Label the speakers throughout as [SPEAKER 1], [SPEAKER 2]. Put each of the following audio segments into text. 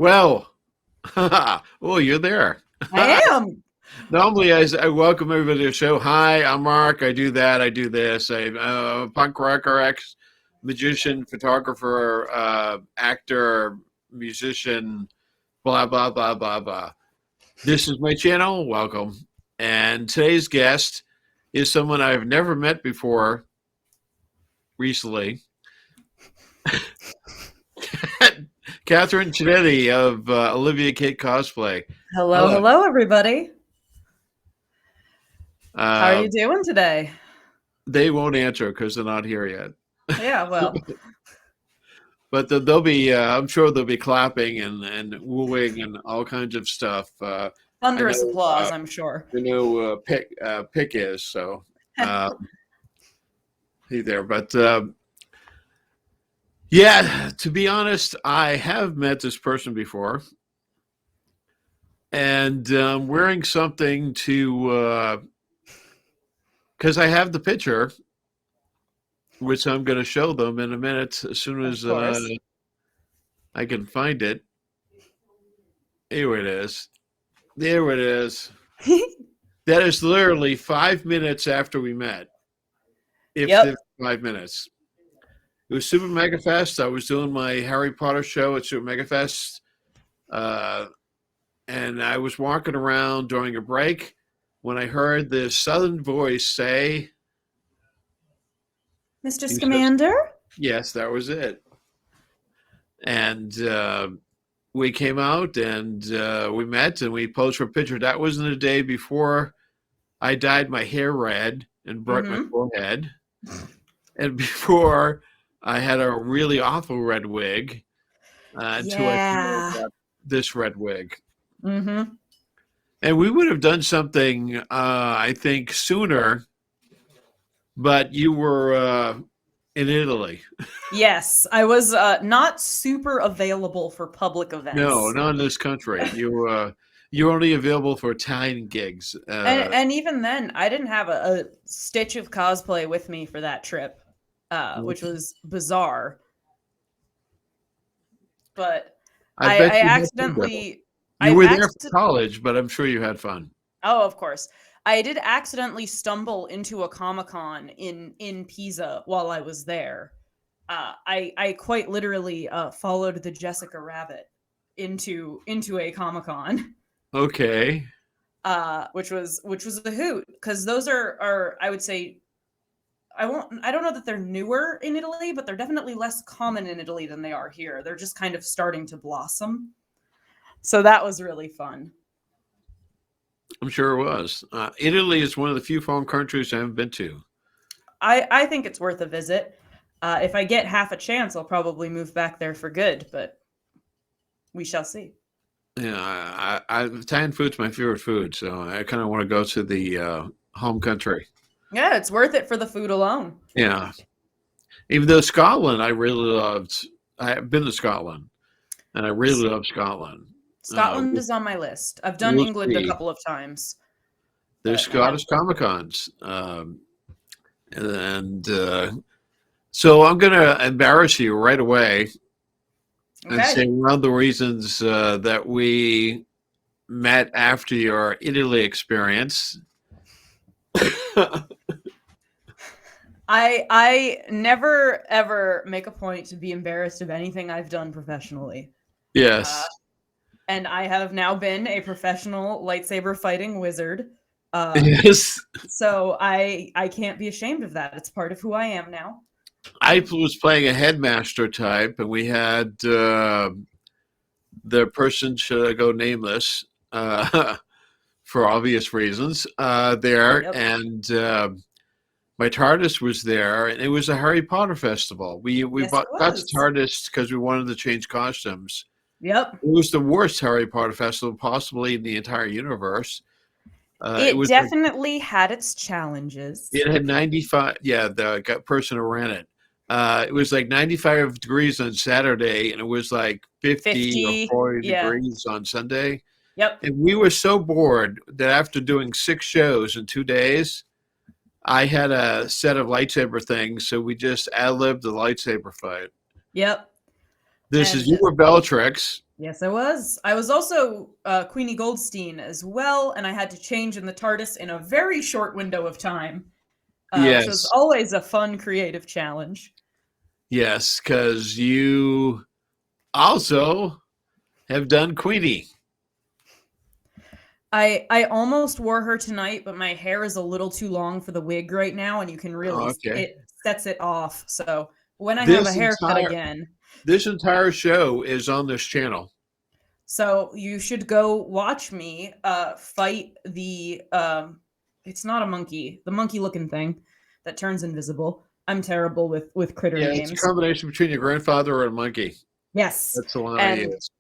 [SPEAKER 1] Well, oh, you're there.
[SPEAKER 2] I am.
[SPEAKER 1] Normally, I welcome everybody to the show. Hi, I'm Mark. I do that. I do this. I'm a punk rocker, ex magician, photographer, actor, musician, blah, blah, blah, blah, blah. This is my channel. Welcome. And today's guest is someone I've never met before recently. Kathryn Chinetti of Olivia, Kitt Cosplay.
[SPEAKER 2] Hello,
[SPEAKER 1] Hello.
[SPEAKER 2] hello, everybody. How are
[SPEAKER 1] Uh,
[SPEAKER 2] you doing today?
[SPEAKER 1] they won't answer because they're not here yet.
[SPEAKER 2] Yeah, well,
[SPEAKER 1] But they'll be, I'm sure they'll be clapping and wooing and all kinds of stuff. I
[SPEAKER 2] thunderous
[SPEAKER 1] know,
[SPEAKER 2] applause, I'm sure.
[SPEAKER 1] Pick is, so he's there. But yeah, to be honest, I have met this person before. And wearing something to, because I have the picture, which I'm going to show them in a minute as soon
[SPEAKER 2] Of
[SPEAKER 1] as
[SPEAKER 2] course.
[SPEAKER 1] I can find it. Here it is. There it is. That is literally 5 minutes after we met. If
[SPEAKER 2] Yep.
[SPEAKER 1] 5 minutes. It was Super Mega Fest. I was doing my Harry Potter show at Super Mega Fest. And I was walking around during a break when I heard this southern voice say,
[SPEAKER 2] Mr.
[SPEAKER 1] he says,
[SPEAKER 2] Scamander?
[SPEAKER 1] yes, that was it. And we came out and we met and we posed for a picture. That was in the day before I dyed my hair red and burnt my forehead. And before I had a really awful red wig until I got this red wig.
[SPEAKER 2] Mm-hmm.
[SPEAKER 1] And we would have done something, I think, sooner, but you were in Italy.
[SPEAKER 2] Yes, I was not super available for public events.
[SPEAKER 1] No, not in this country. You're only available for Italian gigs.
[SPEAKER 2] And even then, I didn't have a stitch of cosplay with me for that trip, which was bizarre. But
[SPEAKER 1] I
[SPEAKER 2] I
[SPEAKER 1] bet you had fun, though.
[SPEAKER 2] accidentally...
[SPEAKER 1] You were there for college, but I'm sure you had fun.
[SPEAKER 2] Oh, of course. I did accidentally stumble into a Comic-Con in Pisa while I was there. I quite literally followed the Jessica Rabbit into a Comic-Con.
[SPEAKER 1] Okay.
[SPEAKER 2] Which was a hoot, because those are I would say, I don't know that they're newer in Italy, but they're definitely less common in Italy than they are here. They're just kind of starting to blossom. So that was really fun.
[SPEAKER 1] I'm sure it was. Italy is one of the few foreign countries I haven't been to.
[SPEAKER 2] I think it's worth a visit. If I get half a chance, I'll probably move back there for good, but we shall see.
[SPEAKER 1] Yeah, Italian food's my favorite food, so I kind of want to go to the home country.
[SPEAKER 2] Yeah, it's worth it for the food alone.
[SPEAKER 1] Yeah. Even though Scotland, I really loved. I have been to Scotland, and I really love Scotland.
[SPEAKER 2] Scotland is on my list. I've done England a couple of times.
[SPEAKER 1] There's Scottish Comic-Cons. So I'm going to embarrass you right away and say one of the reasons that we met after your Italy experience.
[SPEAKER 2] I never, ever make a point to be embarrassed of anything I've done professionally.
[SPEAKER 1] Yes.
[SPEAKER 2] And I have now been a professional lightsaber fighting wizard.
[SPEAKER 1] Yes.
[SPEAKER 2] So I can't be ashamed of that. It's part of who I am now.
[SPEAKER 1] I was playing a headmaster type, and we had the person, should I go nameless, for obvious reasons, there. Yep. And my TARDIS was there, and it was a Harry Potter festival. We got the TARDIS because we wanted to change costumes.
[SPEAKER 2] Yep.
[SPEAKER 1] It was the worst Harry Potter festival possibly in the entire universe.
[SPEAKER 2] It definitely had its challenges.
[SPEAKER 1] It had 95. Yeah, the person who ran it. It was like 95 degrees on Saturday, and it was like 50 or 40 degrees on Sunday.
[SPEAKER 2] Yep.
[SPEAKER 1] And we were so bored that after doing 6 shows in 2 days, I had a set of lightsaber things, so we just ad-libbed the lightsaber fight.
[SPEAKER 2] Yep.
[SPEAKER 1] You were Bellatrix.
[SPEAKER 2] Yes, I was. I was also Queenie Goldstein as well, and I had to change in the TARDIS in a very short window of time, which was
[SPEAKER 1] Yes,
[SPEAKER 2] always a fun, creative challenge.
[SPEAKER 1] yes, because you also have done Queenie.
[SPEAKER 2] I almost wore her tonight, but my hair is a little too long for the wig right now, and you can
[SPEAKER 1] Oh,
[SPEAKER 2] really
[SPEAKER 1] okay.
[SPEAKER 2] it sets it off. So when I have a
[SPEAKER 1] This
[SPEAKER 2] haircut
[SPEAKER 1] entire
[SPEAKER 2] again,
[SPEAKER 1] this entire show is on this channel.
[SPEAKER 2] so you should go watch me fight the it's not a monkey, the monkey looking thing that turns invisible. I'm terrible with critter
[SPEAKER 1] Yeah, it's a
[SPEAKER 2] names.
[SPEAKER 1] combination between your grandfather and a monkey.
[SPEAKER 2] Yes.
[SPEAKER 1] That's the one I
[SPEAKER 2] And
[SPEAKER 1] use.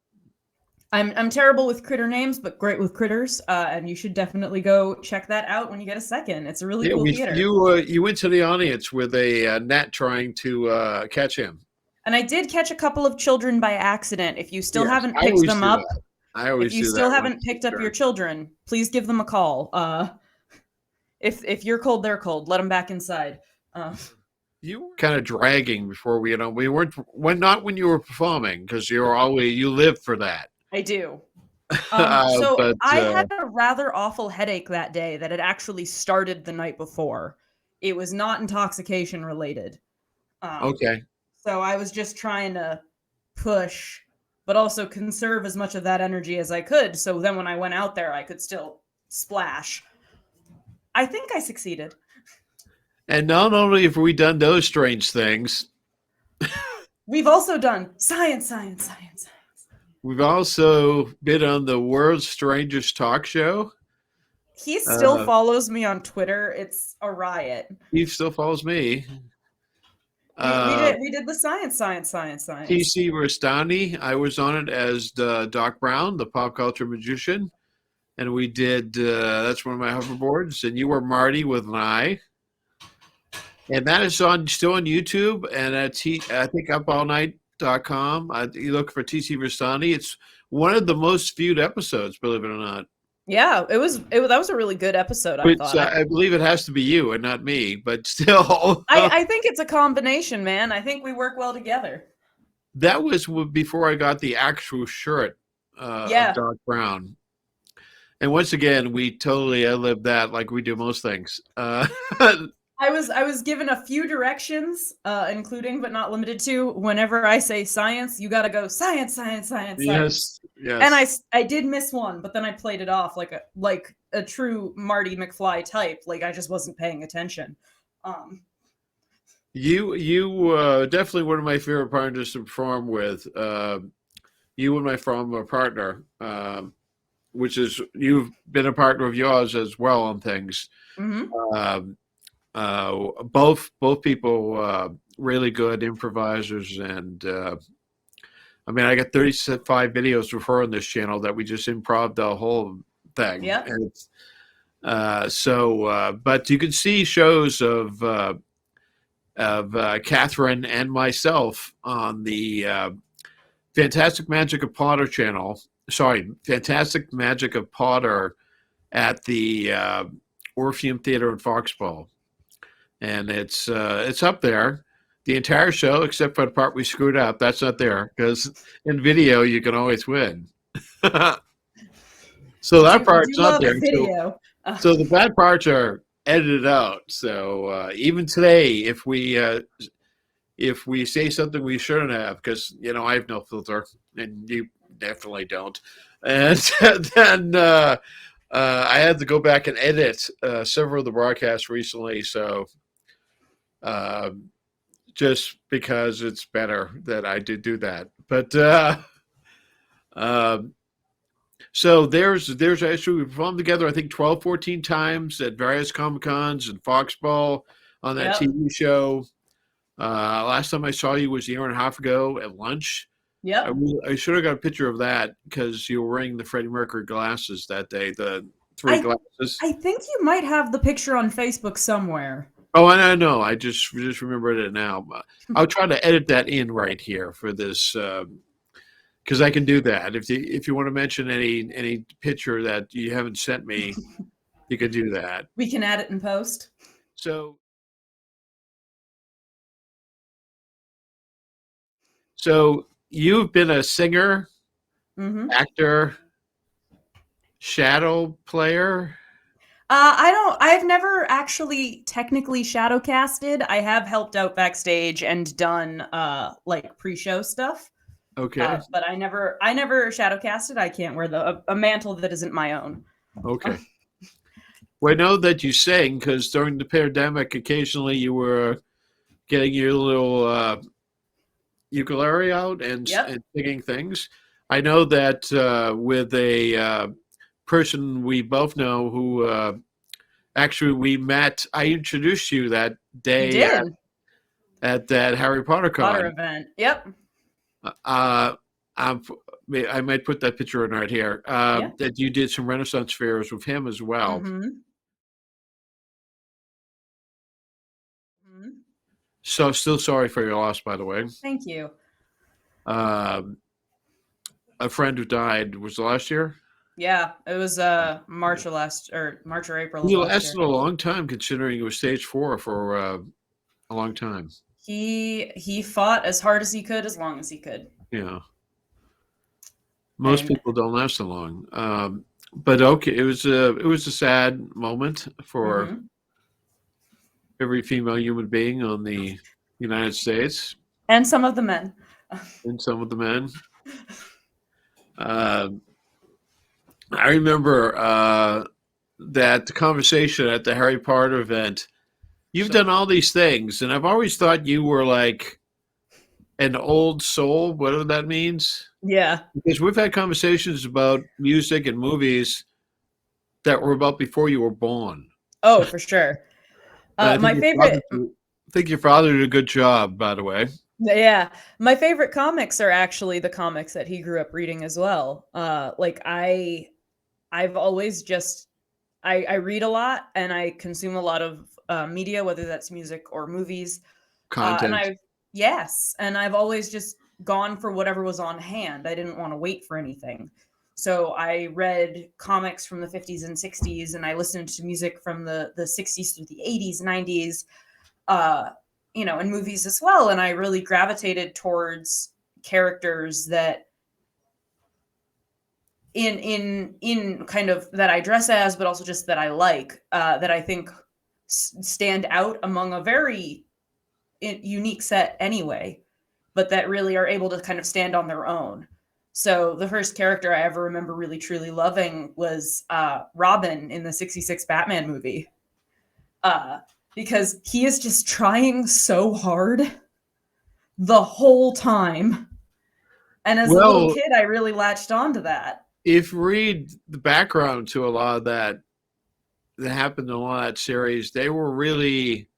[SPEAKER 2] I'm terrible with critter names, but great with critters. And you should definitely go check that out when you get a second. It's a really
[SPEAKER 1] Yeah,
[SPEAKER 2] cool
[SPEAKER 1] we
[SPEAKER 2] theater.
[SPEAKER 1] you went to the audience with a net trying to catch him.
[SPEAKER 2] And I did catch a couple of children by accident. If you still
[SPEAKER 1] Yes,
[SPEAKER 2] haven't
[SPEAKER 1] I
[SPEAKER 2] picked
[SPEAKER 1] always
[SPEAKER 2] them
[SPEAKER 1] do
[SPEAKER 2] up,
[SPEAKER 1] that. I
[SPEAKER 2] if
[SPEAKER 1] always
[SPEAKER 2] you
[SPEAKER 1] do
[SPEAKER 2] still
[SPEAKER 1] that when
[SPEAKER 2] haven't
[SPEAKER 1] it's
[SPEAKER 2] picked up your
[SPEAKER 1] returned.
[SPEAKER 2] children, please give them a call. If you're cold, they're cold. Let them back inside.
[SPEAKER 1] You were kind of dragging before we weren't not when you were performing because you live for that.
[SPEAKER 2] I do. So
[SPEAKER 1] But
[SPEAKER 2] I had a rather awful headache that day that had actually started the night before. It was not intoxication related. Um,
[SPEAKER 1] okay.
[SPEAKER 2] so I was just trying to push, but also conserve as much of that energy as I could. So then when I went out there, I could still splash. I think I succeeded.
[SPEAKER 1] And not only have we done those strange things,
[SPEAKER 2] We've also done science, science, science.
[SPEAKER 1] we've also been on the world's strangest talk show.
[SPEAKER 2] He still
[SPEAKER 1] Uh,
[SPEAKER 2] follows me on Twitter. It's a riot.
[SPEAKER 1] he still follows me.
[SPEAKER 2] We
[SPEAKER 1] Uh,
[SPEAKER 2] did the science, science, science, science.
[SPEAKER 1] TC Rustani, I was on it as the Doc Brown, the pop culture magician. And we did, that's one of my hoverboards. And you were Marty with an I. And that is still on YouTube and I think upallnight.com. You look for TC Rustani. It's one of the most viewed episodes, believe it or not.
[SPEAKER 2] Yeah, that was a really good episode, I
[SPEAKER 1] Which
[SPEAKER 2] thought.
[SPEAKER 1] I believe it has to be you and not me, but still.
[SPEAKER 2] I think it's a combination, man. I think we work well together.
[SPEAKER 1] That was before I got the actual shirt of
[SPEAKER 2] Yeah.
[SPEAKER 1] Doc Brown. And once again, we totally outlived that like we do most things.
[SPEAKER 2] I was given a few directions, including but not limited to whenever I say science, you got to go science, science, science, science.
[SPEAKER 1] Yes,
[SPEAKER 2] And
[SPEAKER 1] yes.
[SPEAKER 2] I did miss one, but then I played it off like a true Marty McFly type. Like I just wasn't paying attention. Um,
[SPEAKER 1] You definitely one of my favorite partners to perform with. You and my former partner, which is you've been a partner of yours as well on things.
[SPEAKER 2] mhm.
[SPEAKER 1] Um, both people really good improvisers, and I mean I got 35 videos of her on this channel that we just improv the whole thing,
[SPEAKER 2] Yep.
[SPEAKER 1] and it's, but you can see shows of Kathryn and myself on the Fantastic Magic of Potter channel. Sorry, Fantastic Magic of Potter at the Orpheum Theater in Foxborough, and it's up there. The entire show, except for the part we screwed up, that's not there because in video you can always win. So that
[SPEAKER 2] We do
[SPEAKER 1] part's not
[SPEAKER 2] love
[SPEAKER 1] there.
[SPEAKER 2] video.
[SPEAKER 1] So the bad parts are edited out. So even today, if we say something we shouldn't have, because I have no filter, and you definitely don't, and then I had to go back and edit several of the broadcasts recently. So um, just because it's better that I did do that, but um, so there's actually we performed together I think 12, 14 times at various Comic Cons and Foxball on that
[SPEAKER 2] Yep.
[SPEAKER 1] TV show. Last time I saw you was a year and a half ago at lunch.
[SPEAKER 2] Yep.
[SPEAKER 1] I should have got a picture of that because you were wearing the Freddie Mercury glasses that day, the three
[SPEAKER 2] I
[SPEAKER 1] glasses.
[SPEAKER 2] I think you might have the picture on Facebook somewhere.
[SPEAKER 1] Oh, and I know. I just remembered it now. I'll try to edit that in right here for this because I can do that. If you want to mention any picture that you haven't sent me, you can do that.
[SPEAKER 2] We can add it in post.
[SPEAKER 1] So so you've been a singer,
[SPEAKER 2] Mm-hmm.
[SPEAKER 1] actor, shadow player.
[SPEAKER 2] I've never actually technically shadow casted. I have helped out backstage and done like pre-show stuff.
[SPEAKER 1] Okay.
[SPEAKER 2] But I never shadow casted. I can't wear a mantle that isn't my own.
[SPEAKER 1] Okay. Well, I know that you sang because during the pandemic, occasionally you were getting your little ukulele out
[SPEAKER 2] Yep.
[SPEAKER 1] and singing things. I know that with a person we both know who actually we met. I introduced you that
[SPEAKER 2] You
[SPEAKER 1] day
[SPEAKER 2] did.
[SPEAKER 1] at that Harry Potter
[SPEAKER 2] Potter
[SPEAKER 1] con.
[SPEAKER 2] event. Yep.
[SPEAKER 1] Uh, I'm, I might put that picture in right here.
[SPEAKER 2] Yeah.
[SPEAKER 1] That you did some Renaissance fairs with him as well.
[SPEAKER 2] Mm-hmm. Mm-hmm.
[SPEAKER 1] So still sorry for your loss, by the way.
[SPEAKER 2] Thank you.
[SPEAKER 1] Um, a friend who died was last year.
[SPEAKER 2] Yeah, it was March or April of
[SPEAKER 1] He
[SPEAKER 2] last year.
[SPEAKER 1] lasted a long time, considering it was stage 4 for a long time.
[SPEAKER 2] He fought as hard as he could, as long as he could.
[SPEAKER 1] Yeah, most
[SPEAKER 2] And
[SPEAKER 1] people don't last so long. But okay, it was a sad moment for
[SPEAKER 2] mhm.
[SPEAKER 1] every female human being on the United States
[SPEAKER 2] And some of the men.
[SPEAKER 1] and some of the men. Uh, I remember that the conversation at the Harry Potter event. You've done all these things, and I've always thought you were like an old soul, whatever that means.
[SPEAKER 2] Yeah.
[SPEAKER 1] Because we've had conversations about music and movies that were about before you were born.
[SPEAKER 2] Oh, for sure.
[SPEAKER 1] And
[SPEAKER 2] My favorite
[SPEAKER 1] I think your father did a good job, by the way.
[SPEAKER 2] Yeah, my favorite comics are actually the comics that he grew up reading as well. Like I've always just I read a lot and I consume a lot of media, whether that's music or movies. And
[SPEAKER 1] Content.
[SPEAKER 2] I've always just gone for whatever was on hand. I didn't want to wait for anything. So I read comics from the 50s and 60s, and I listened to music from the 60s through the 80s, 90s, and movies as well. And I really gravitated towards characters that in kind of that I dress as, but also just that I like, that I think stand out among a very unique set anyway, but that really are able to kind of stand on their own. So the first character I ever remember really truly loving was Robin in the 66 Batman movie. Because he is just trying so hard the whole time. And as a little
[SPEAKER 1] Well,
[SPEAKER 2] kid, I really latched onto that.
[SPEAKER 1] if you read the background to a lot of that happened in a lot of that series, they were really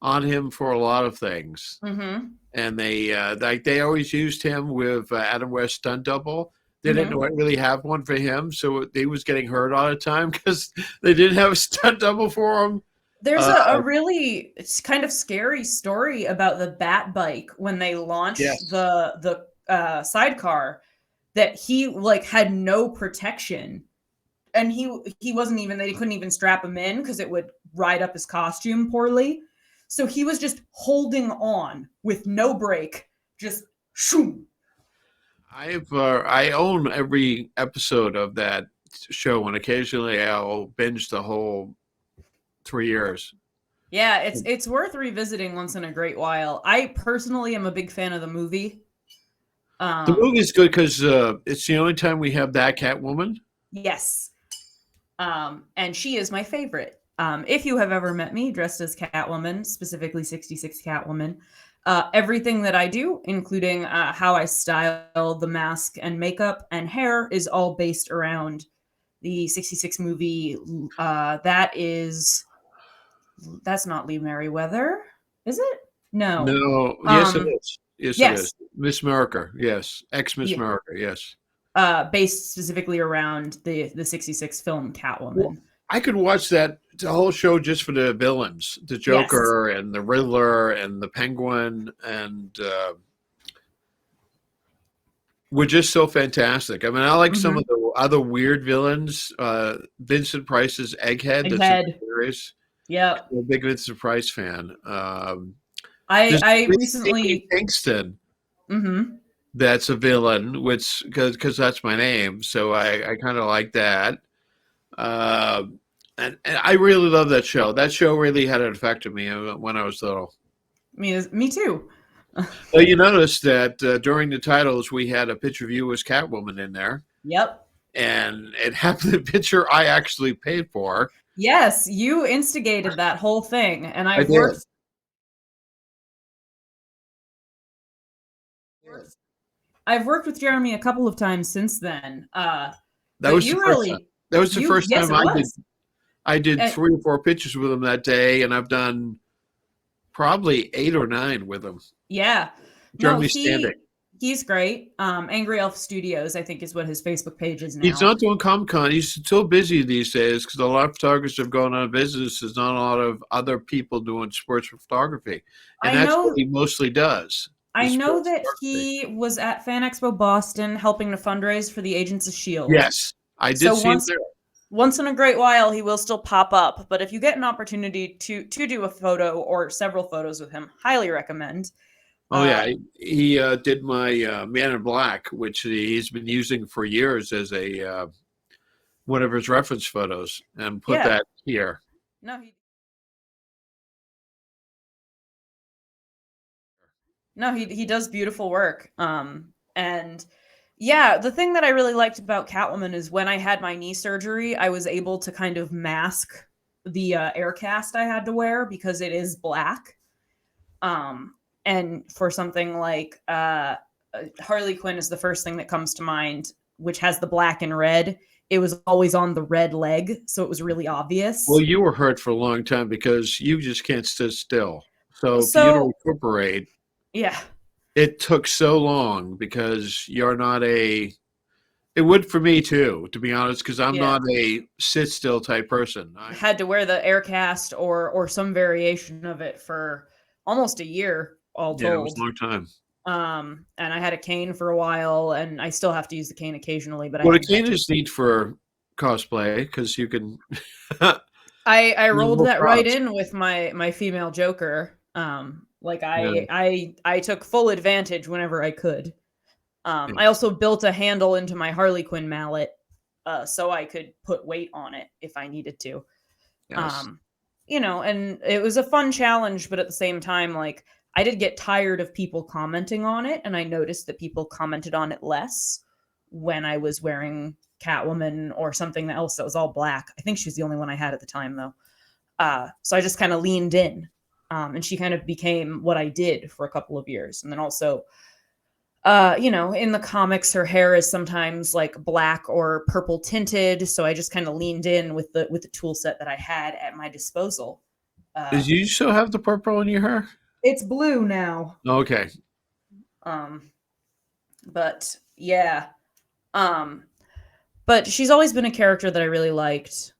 [SPEAKER 1] on him for a lot of things.
[SPEAKER 2] Mm-hmm.
[SPEAKER 1] And they always used him with Adam West stunt double. They didn't
[SPEAKER 2] Mm-hmm.
[SPEAKER 1] really have one for him, so he was getting hurt all the time because they didn't have a stunt double for him.
[SPEAKER 2] There's a really it's kind of scary story about the Bat Bike when they launched
[SPEAKER 1] Yes.
[SPEAKER 2] the sidecar, that he like had no protection, and he wasn't even, they couldn't even strap him in because it would ride up his costume poorly. So he was just holding on with no brake, just shoom.
[SPEAKER 1] I own every episode of that show, and occasionally I'll binge the whole 3 years.
[SPEAKER 2] Yeah, it's worth revisiting once in a great while. I personally am a big fan of the movie.
[SPEAKER 1] The movie's good because it's the only time we have that Catwoman.
[SPEAKER 2] Yes. And she is my favorite. If you have ever met me dressed as Catwoman, specifically 66 Catwoman, everything that I do, including how I style the mask and makeup and hair, is all based around the 66 movie. That's not Lee Merriweather, is it? No.
[SPEAKER 1] No, yes, it
[SPEAKER 2] Um,
[SPEAKER 1] is. Yes, it is.
[SPEAKER 2] yes.
[SPEAKER 1] Miss America, yes. Ex Miss
[SPEAKER 2] Yeah.
[SPEAKER 1] America, yes.
[SPEAKER 2] Based specifically around the 66 film
[SPEAKER 1] Well,
[SPEAKER 2] Catwoman.
[SPEAKER 1] I could watch the whole show just for the villains, the
[SPEAKER 2] Yes.
[SPEAKER 1] Joker and the Riddler and the Penguin, and were just so fantastic. I mean, I like some
[SPEAKER 2] Mhm.
[SPEAKER 1] of the other weird villains. Vincent Price's Egghead, that's in the
[SPEAKER 2] Egghead.
[SPEAKER 1] series.
[SPEAKER 2] Yep.
[SPEAKER 1] I'm a big Vincent Price fan.
[SPEAKER 2] I
[SPEAKER 1] There's
[SPEAKER 2] I
[SPEAKER 1] Sadie
[SPEAKER 2] recently
[SPEAKER 1] Kingston.
[SPEAKER 2] mhm.
[SPEAKER 1] that's a villain, which because that's my name, so I kind of like that. Uh, and I really love that show. That show really had an effect on me when I was little.
[SPEAKER 2] Me too.
[SPEAKER 1] Well, you notice that during the titles we had a picture of you as Catwoman in there,
[SPEAKER 2] Yep.
[SPEAKER 1] and it happened the picture I actually paid for.
[SPEAKER 2] Yes, you instigated that whole thing, and
[SPEAKER 1] I did.
[SPEAKER 2] I've worked with Jeremy a couple of times since then.
[SPEAKER 1] That
[SPEAKER 2] But
[SPEAKER 1] was the
[SPEAKER 2] you
[SPEAKER 1] first time.
[SPEAKER 2] really,
[SPEAKER 1] That was the first
[SPEAKER 2] yes,
[SPEAKER 1] time
[SPEAKER 2] it was.
[SPEAKER 1] I did
[SPEAKER 2] And
[SPEAKER 1] 3 or 4 pictures with him that day, and I've done probably 8 or 9 with him.
[SPEAKER 2] yeah, no,
[SPEAKER 1] Jeremy Standing.
[SPEAKER 2] he's great. Angry Elf Studios, I think, is what his Facebook page is
[SPEAKER 1] He's
[SPEAKER 2] now.
[SPEAKER 1] not doing Comic Con. He's so busy these days because a lot of photographers have gone out of business. There's not a lot of other people doing sports photography, and
[SPEAKER 2] I
[SPEAKER 1] that's what
[SPEAKER 2] know
[SPEAKER 1] he mostly does.
[SPEAKER 2] I
[SPEAKER 1] Is
[SPEAKER 2] know
[SPEAKER 1] sports
[SPEAKER 2] that
[SPEAKER 1] photography.
[SPEAKER 2] he was at Fan Expo Boston helping to fundraise for the Agents of Shield.
[SPEAKER 1] Yes, I did
[SPEAKER 2] So
[SPEAKER 1] see him there.
[SPEAKER 2] once in a great while he will still pop up, but if you get an opportunity to do a photo or several photos with him, highly recommend.
[SPEAKER 1] Oh
[SPEAKER 2] Uh
[SPEAKER 1] yeah, he did my Man in Black, which he's been using for years as a one of his reference photos, and put
[SPEAKER 2] yeah.
[SPEAKER 1] that here.
[SPEAKER 2] No, he does beautiful work. And yeah, the thing that I really liked about Catwoman is when I had my knee surgery, I was able to kind of mask the air cast I had to wear because it is black. Um, and for something like Harley Quinn is the first thing that comes to mind, which has the black and red. It was always on the red leg, so it was really
[SPEAKER 1] Well,
[SPEAKER 2] obvious.
[SPEAKER 1] you were hurt for a long time because you just can't sit still. So for you to
[SPEAKER 2] So
[SPEAKER 1] recuperate,
[SPEAKER 2] yeah,
[SPEAKER 1] it took so long because you're not a. It would for me too, to be honest, because I'm
[SPEAKER 2] yeah,
[SPEAKER 1] not a sit still type person.
[SPEAKER 2] had to wear the air cast or some variation of it for almost a year, all
[SPEAKER 1] Yeah, it was a
[SPEAKER 2] told.
[SPEAKER 1] long time.
[SPEAKER 2] And I had a cane for a while, and I still have to use the cane occasionally, but I
[SPEAKER 1] Well, the
[SPEAKER 2] haven't had
[SPEAKER 1] cane
[SPEAKER 2] to.
[SPEAKER 1] is neat for cosplay because you can.
[SPEAKER 2] I rolled
[SPEAKER 1] more
[SPEAKER 2] that right
[SPEAKER 1] props.
[SPEAKER 2] in with my female Joker. Like
[SPEAKER 1] Yeah,
[SPEAKER 2] I took full advantage whenever I could. I
[SPEAKER 1] yes,
[SPEAKER 2] also built a handle into my Harley Quinn mallet, so I could put weight on it if I needed to.
[SPEAKER 1] yes.
[SPEAKER 2] Um, and it was a fun challenge, but at the same time, like I did get tired of people commenting on it, and I noticed that people commented on it less when I was wearing Catwoman or something else that was all black. I think she was the only one I had at the time, though. So I just kind of leaned in, and she kind of became what I did for a couple of years, and then also in the comics, her hair is sometimes like black or purple tinted. So I just kind of leaned in with the tool set that I had at my disposal. Uh,
[SPEAKER 1] Did you still have the purple in your hair?
[SPEAKER 2] it's blue now.
[SPEAKER 1] Okay.
[SPEAKER 2] Um, but yeah. Um, but she's always been a character that I really liked.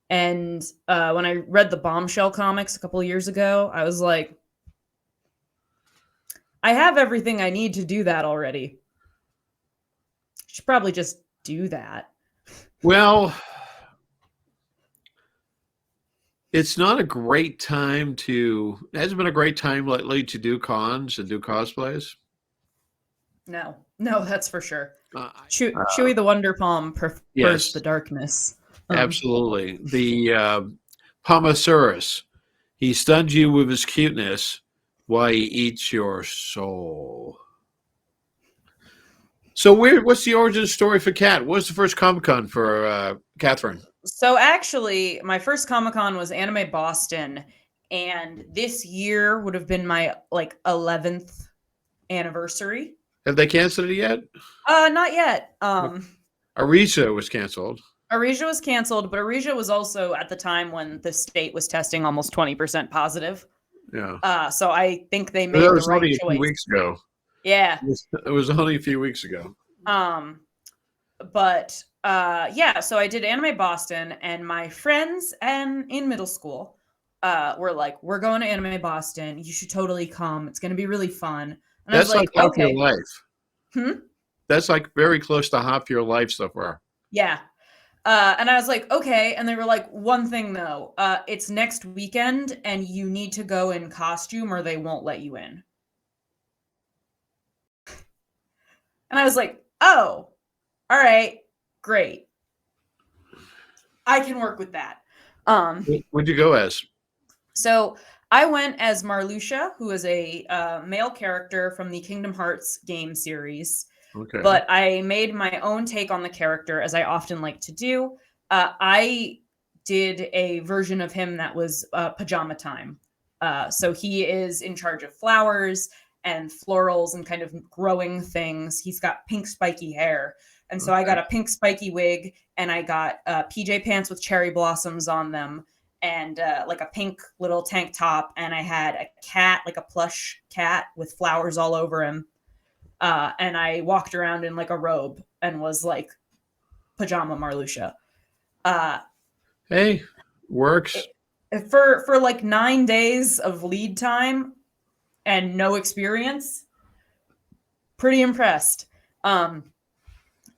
[SPEAKER 2] And when I read the Bombshell comics a couple of years ago, I was like, I have everything I need to do that already. Should probably just do that.
[SPEAKER 1] Well, it's not a great time to. It hasn't been a great time lately to do cons and do cosplays.
[SPEAKER 2] No, that's for sure.
[SPEAKER 1] Uh,
[SPEAKER 2] Chewy the Wonder Palm prefers the
[SPEAKER 1] yes,
[SPEAKER 2] darkness.
[SPEAKER 1] absolutely. The Pomasaurus. He stuns you with his cuteness while he eats your soul. So, what's the origin story for Cat? What was the first Comic Con for Kathryn?
[SPEAKER 2] So actually, my first Comic Con was Anime Boston, and this year would have been my like 11th anniversary.
[SPEAKER 1] Have they canceled it yet?
[SPEAKER 2] Not yet.
[SPEAKER 1] Arisa was canceled.
[SPEAKER 2] Arisia was canceled, but Arisia was also at the time when the state was testing almost 20% positive.
[SPEAKER 1] Yeah.
[SPEAKER 2] So I think they
[SPEAKER 1] That
[SPEAKER 2] made the
[SPEAKER 1] was
[SPEAKER 2] right
[SPEAKER 1] only a few
[SPEAKER 2] choice.
[SPEAKER 1] weeks ago.
[SPEAKER 2] Yeah.
[SPEAKER 1] It was only a few weeks ago.
[SPEAKER 2] But yeah, so I did Anime Boston, and my friends and in middle school were like, "We're going to Anime Boston. You should totally come. It's going to be really fun." And I was
[SPEAKER 1] That's like
[SPEAKER 2] like,
[SPEAKER 1] half your
[SPEAKER 2] "Okay."
[SPEAKER 1] life.
[SPEAKER 2] Hmm?
[SPEAKER 1] That's like very close to half your life so far.
[SPEAKER 2] Yeah. And I was like, "Okay." And they were like, "One thing though, it's next weekend, and you need to go in costume, or they won't let you in." And I was like, oh, all right, great. I can work with that.
[SPEAKER 1] What'd you go as?
[SPEAKER 2] So I went as Marluxia, who is a male character from the Kingdom Hearts game series,
[SPEAKER 1] Okay.
[SPEAKER 2] but I made my own take on the character, as I often like to do. I did a version of him that was pajama time. So he is in charge of flowers and florals and kind of growing things. He's got pink spiky hair. And so I got
[SPEAKER 1] Okay.
[SPEAKER 2] a pink spiky wig and I got PJ pants with cherry blossoms on them and like a pink little tank top. And I had a cat, like a plush cat with flowers all over him. And I walked around in like a robe and was like pajama Marluxia. Uh,
[SPEAKER 1] Hey, works.
[SPEAKER 2] for like 9 days of lead time and no experience, pretty impressed.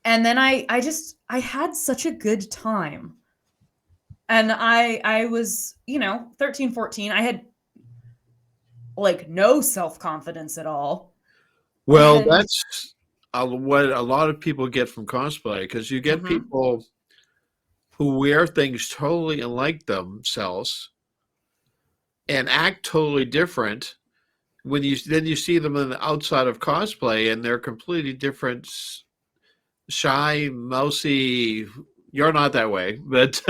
[SPEAKER 2] And then I had such a good time. And I was, 13, 14. I had like no self-confidence at all.
[SPEAKER 1] Well,
[SPEAKER 2] And
[SPEAKER 1] that's what a lot of people get from cosplay because you get
[SPEAKER 2] mhm,
[SPEAKER 1] people who wear things totally unlike themselves and act totally different. When you see them on the outside of cosplay and they're completely different, shy, mousy. You're not that way, but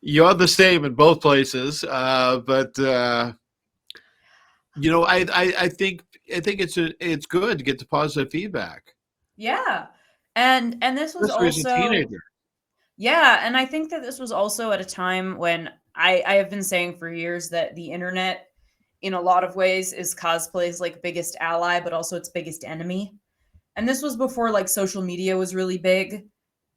[SPEAKER 1] you're the same in both places. But I think it's good to get the positive feedback,
[SPEAKER 2] yeah. And this was
[SPEAKER 1] especially as a
[SPEAKER 2] also
[SPEAKER 1] teenager.
[SPEAKER 2] yeah, and I think that this was also at a time when I have been saying for years that the internet in a lot of ways is cosplay's like biggest ally, but also its biggest enemy. And this was before like social media was really big.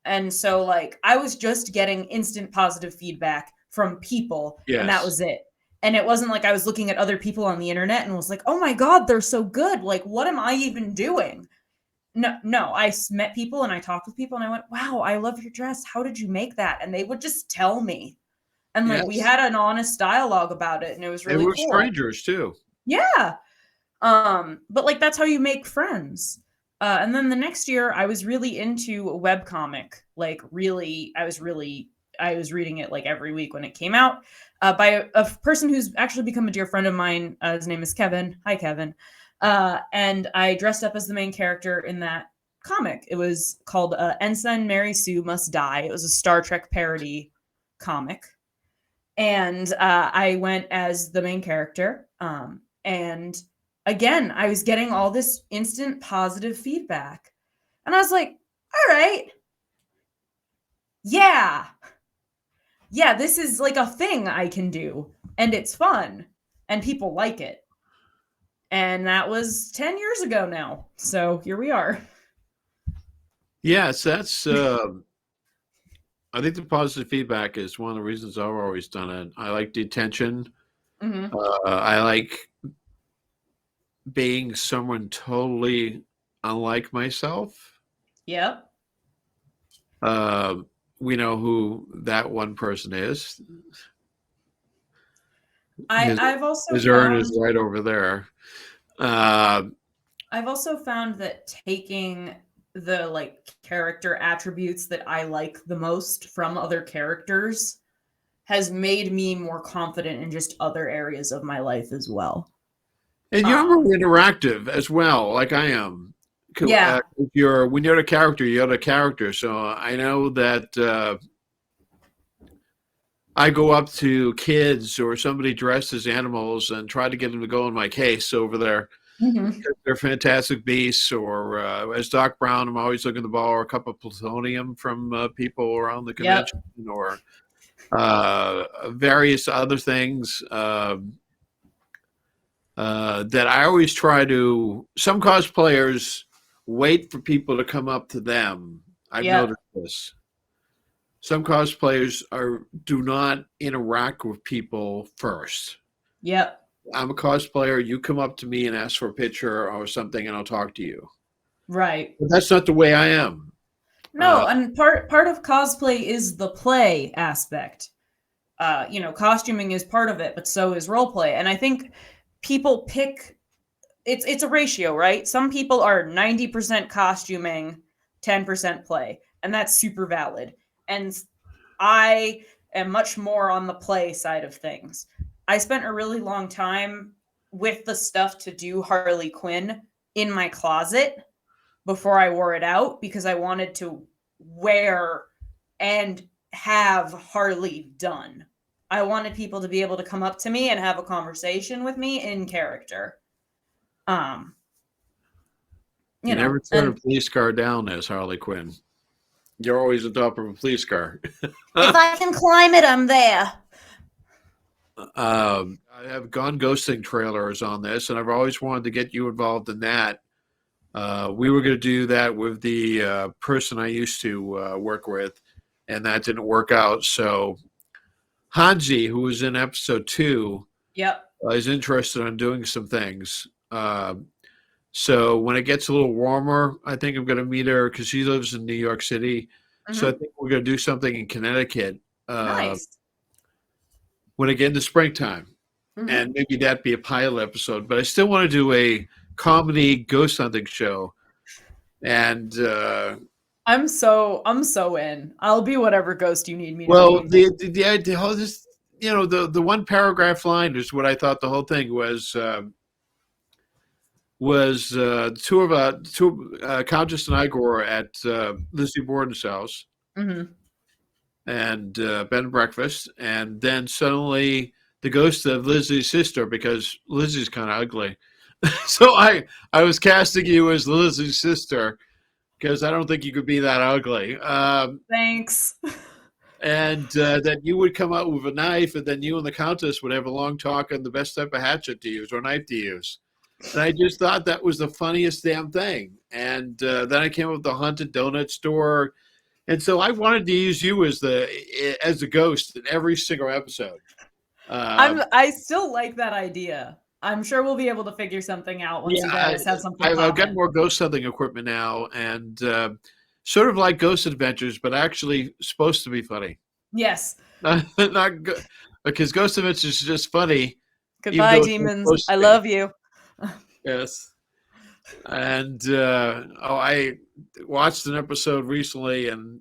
[SPEAKER 2] And so like I was just getting instant positive feedback from people and that
[SPEAKER 1] Yes,
[SPEAKER 2] was it. And it wasn't like I was looking at other people on the internet and was like, "Oh my god, they're so good. Like what am I even doing?" No, no, met people and I talked with people and I went, "Wow, I love your dress. How did you make that?" And they would just tell me. And like we
[SPEAKER 1] yes,
[SPEAKER 2] had an honest dialogue about it and it was
[SPEAKER 1] and
[SPEAKER 2] really
[SPEAKER 1] we're
[SPEAKER 2] cool.
[SPEAKER 1] strangers too.
[SPEAKER 2] Yeah. But like that's how you make friends. And then the next year I was really into a web comic. Like really, I was reading it like every week when it came out. By a person who's actually become a dear friend of mine. His name is Kevin. Hi, Kevin. And I dressed up as the main character in that comic. It was called Ensign Mary Sue Must Die. It was a Star Trek parody comic. And I went as the main character. And again, I was getting all this instant positive feedback. And I was like, all right, yeah, yeah, this is like a thing I can do. And it's fun. And people like it. And that was 10 years ago now. So here we are.
[SPEAKER 1] Yes, that's. I think the positive feedback is one of the reasons I've always done it. I like the attention.
[SPEAKER 2] Hmm.
[SPEAKER 1] I like being someone totally unlike myself.
[SPEAKER 2] Yep.
[SPEAKER 1] Uh, we know who that one person is. His
[SPEAKER 2] I've also
[SPEAKER 1] his urn is
[SPEAKER 2] found
[SPEAKER 1] right over there. Uh,
[SPEAKER 2] I've also found that taking the like character attributes that I like the most from other characters has made me more confident in just other areas of my life as well.
[SPEAKER 1] and you're more
[SPEAKER 2] Um,
[SPEAKER 1] interactive as well, like I am.
[SPEAKER 2] yeah,
[SPEAKER 1] When you're the character, you're the character. So I know that I go up to kids or somebody dressed as animals and try to get them to go in my case over there.
[SPEAKER 2] hmm,
[SPEAKER 1] They're fantastic beasts, or as Doc Brown, I'm always looking to borrow a cup of plutonium from people around the
[SPEAKER 2] yep,
[SPEAKER 1] convention, or various other things that I always try to. Some cosplayers wait for people to come up to them. I've
[SPEAKER 2] yep,
[SPEAKER 1] noticed this. Some cosplayers do not interact with people first.
[SPEAKER 2] yep,
[SPEAKER 1] I'm a cosplayer. You come up to me and ask for a picture or something, and I'll talk to you.
[SPEAKER 2] right.
[SPEAKER 1] But that's not the way I am. Uh,
[SPEAKER 2] No, and part of cosplay is the play aspect. Costuming is part of it, but so is role play. And I think people pick it's a ratio, right? Some people are 90% costuming, 10% play, and that's super valid. And I am much more on the play side of things. I spent a really long time with the stuff to do Harley Quinn in my closet before I wore it out because I wanted to wear and have Harley done. I wanted people to be able to come up to me and have a conversation with me in character. Um,
[SPEAKER 1] You
[SPEAKER 2] you know,
[SPEAKER 1] never turn a
[SPEAKER 2] and
[SPEAKER 1] police car down as Harley Quinn. You're always on top of a police car.
[SPEAKER 2] if I can climb it, I'm there.
[SPEAKER 1] I have Gone Ghosting trailers on this, and I've always wanted to get you involved in that. We were going to do that with the person I used to work with, and that didn't work out. So Hanji, who was in episode 2,
[SPEAKER 2] Yep.
[SPEAKER 1] is interested in doing some things. So when it gets a little warmer, I think I'm going to meet her because she lives in New York City. So I
[SPEAKER 2] Mm-hmm.
[SPEAKER 1] think we're going to do something in Connecticut
[SPEAKER 2] Nice.
[SPEAKER 1] when it gets into springtime,
[SPEAKER 2] Mm-hmm.
[SPEAKER 1] and maybe that be a pilot episode. But I still want to do a comedy ghost hunting show, and
[SPEAKER 2] I'm so in. I'll be whatever ghost you need me to
[SPEAKER 1] well,
[SPEAKER 2] be.
[SPEAKER 1] the idea, whole this, the one paragraph line is what I thought the whole thing was Countess and Igor were at Lizzie Borden's house
[SPEAKER 2] Mm-hmm.
[SPEAKER 1] and bed and breakfast, and then suddenly the ghost of Lizzie's sister, because Lizzie's kind of ugly. So I was casting you as Lizzie's sister because I don't think you could be that ugly.
[SPEAKER 2] Thanks.
[SPEAKER 1] And that you would come out with a knife, and then you and the Countess would have a long talk on the best type of hatchet to use or knife to use. And I just thought that was the funniest damn thing. And then I came up with the haunted donut store, and so I wanted to use you as the ghost in every single episode.
[SPEAKER 2] I still like that idea. I'm sure we'll be able to figure something out once
[SPEAKER 1] Yeah,
[SPEAKER 2] you guys have something
[SPEAKER 1] I've got
[SPEAKER 2] common.
[SPEAKER 1] more ghost hunting equipment now, and sort of like Ghost Adventures, but actually supposed to be funny.
[SPEAKER 2] Yes.
[SPEAKER 1] Not good because Ghost Adventures is just funny, even
[SPEAKER 2] Goodbye,
[SPEAKER 1] though it's not
[SPEAKER 2] demons.
[SPEAKER 1] supposed to
[SPEAKER 2] I
[SPEAKER 1] be.
[SPEAKER 2] love you.
[SPEAKER 1] Yes, and I watched an episode recently, and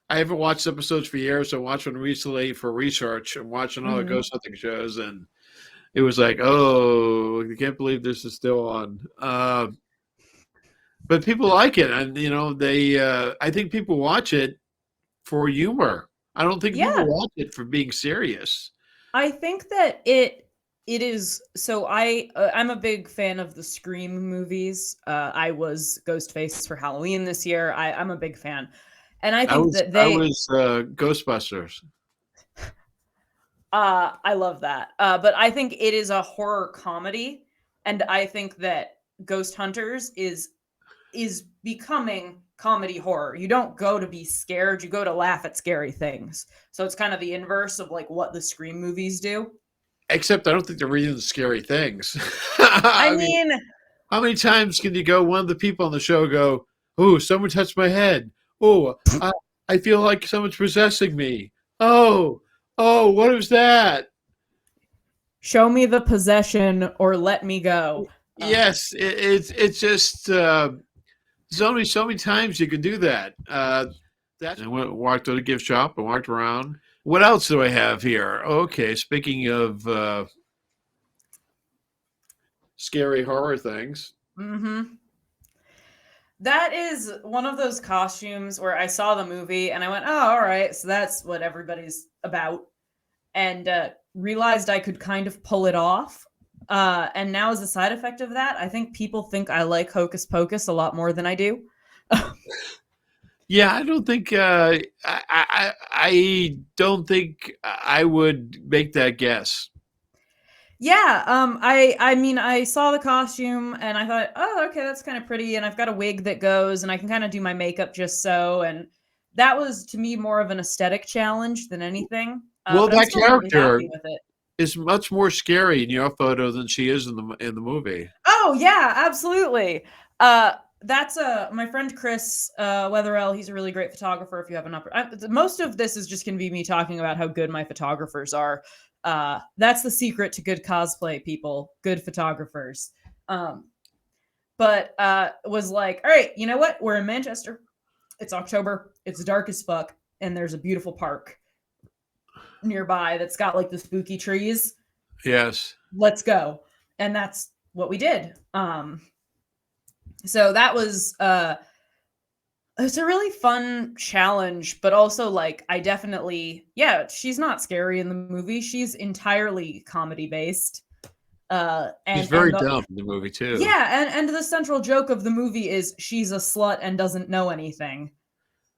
[SPEAKER 1] I haven't watched episodes for years. So I watched one recently for research. I'm watching other
[SPEAKER 2] Hmm.
[SPEAKER 1] ghost hunting shows, and it was like, oh, I can't believe this is still on. But people like it, and they. I think people watch it for humor. I don't think people
[SPEAKER 2] Yeah.
[SPEAKER 1] watch it for being serious.
[SPEAKER 2] I think that it is so I'm a big fan of the Scream movies. I was Ghostface for Halloween this year. I'm a big fan. And I
[SPEAKER 1] I
[SPEAKER 2] think
[SPEAKER 1] was
[SPEAKER 2] that
[SPEAKER 1] I
[SPEAKER 2] they
[SPEAKER 1] was Ghostbusters.
[SPEAKER 2] I love that. But I think it is a horror comedy, and I think that Ghost Hunters is becoming comedy horror. You don't go to be scared, you go to laugh at scary things. So it's kind of the inverse of like what the Scream movies do.
[SPEAKER 1] Except I don't think they're reading scary things.
[SPEAKER 2] I
[SPEAKER 1] I mean,
[SPEAKER 2] mean,
[SPEAKER 1] how many times can you go? One of the people on the show go, "Oh, someone touched my head. Oh, I feel like someone's possessing me. Oh, oh, what was that?"
[SPEAKER 2] show me the possession or let me go.
[SPEAKER 1] Yes, it's just there's only so many times you can do that. That I walked to the gift shop and walked around. What else do I have here? Okay, speaking of scary horror things.
[SPEAKER 2] Mm-hmm. That is one of those costumes where I saw the movie and I went, oh, all right, so that's what everybody's about. And realized I could kind of pull it off. And now, as a side effect of that, I think people think I like Hocus Pocus a lot more than I do.
[SPEAKER 1] Yeah, I don't think I don't think I would make that guess.
[SPEAKER 2] Yeah, I mean I saw the costume and I thought, oh, okay, that's kind of pretty, and I've got a wig that goes, and I can kind of do my makeup just so, and that was to me more of an aesthetic challenge than anything.
[SPEAKER 1] Well,
[SPEAKER 2] But I'm
[SPEAKER 1] that
[SPEAKER 2] still really
[SPEAKER 1] character
[SPEAKER 2] happy with it.
[SPEAKER 1] is much more scary in your photo than she is in the movie.
[SPEAKER 2] Oh yeah, absolutely. That's my friend Chris Wetherell. He's a really great photographer. If you have an upper, most of this is just going to be me talking about how good my photographers are. That's the secret to good cosplay, people, good photographers. But was like, all right, you know what? We're in Manchester. It's October. It's dark as fuck, and there's a beautiful park nearby that's got like the spooky trees.
[SPEAKER 1] Yes.
[SPEAKER 2] Let's go. And that's what we did. So that was it's a really fun challenge, but also like I definitely, yeah, she's not scary in the movie. She's entirely comedy based.
[SPEAKER 1] He's
[SPEAKER 2] And
[SPEAKER 1] very dumb in the movie too.
[SPEAKER 2] yeah, and the central joke of the movie is she's a slut and doesn't know anything.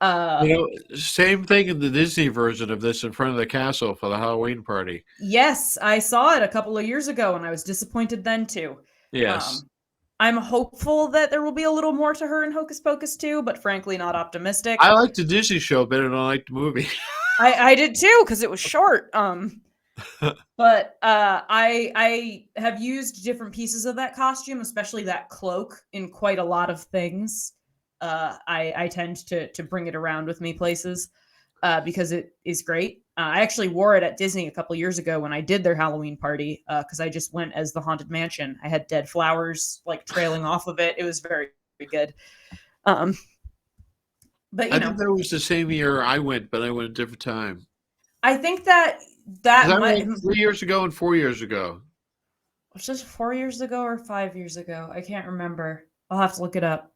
[SPEAKER 1] You know, same thing in the Disney version of this in front of the castle for the Halloween party.
[SPEAKER 2] Yes, I saw it a couple of years ago and I was disappointed then too.
[SPEAKER 1] Yes.
[SPEAKER 2] I'm hopeful that there will be a little more to her in Hocus Pocus 2, but frankly not optimistic.
[SPEAKER 1] I like the Disney show better than I like the movie.
[SPEAKER 2] I did too because it was short. But I have used different pieces of that costume, especially that cloak, in quite a lot of things. I tend to bring it around with me places because it is great. I actually wore it at Disney a couple years ago when I did their Halloween party because I just went as the Haunted Mansion. I had dead flowers like trailing off of it. It was very, very good. But
[SPEAKER 1] I think that was the same year I went, but I went a different time.
[SPEAKER 2] I think that
[SPEAKER 1] I
[SPEAKER 2] might
[SPEAKER 1] went 3 years ago and 4 years ago.
[SPEAKER 2] was this 4 years ago or 5 years ago? I can't remember. I'll have to look it up.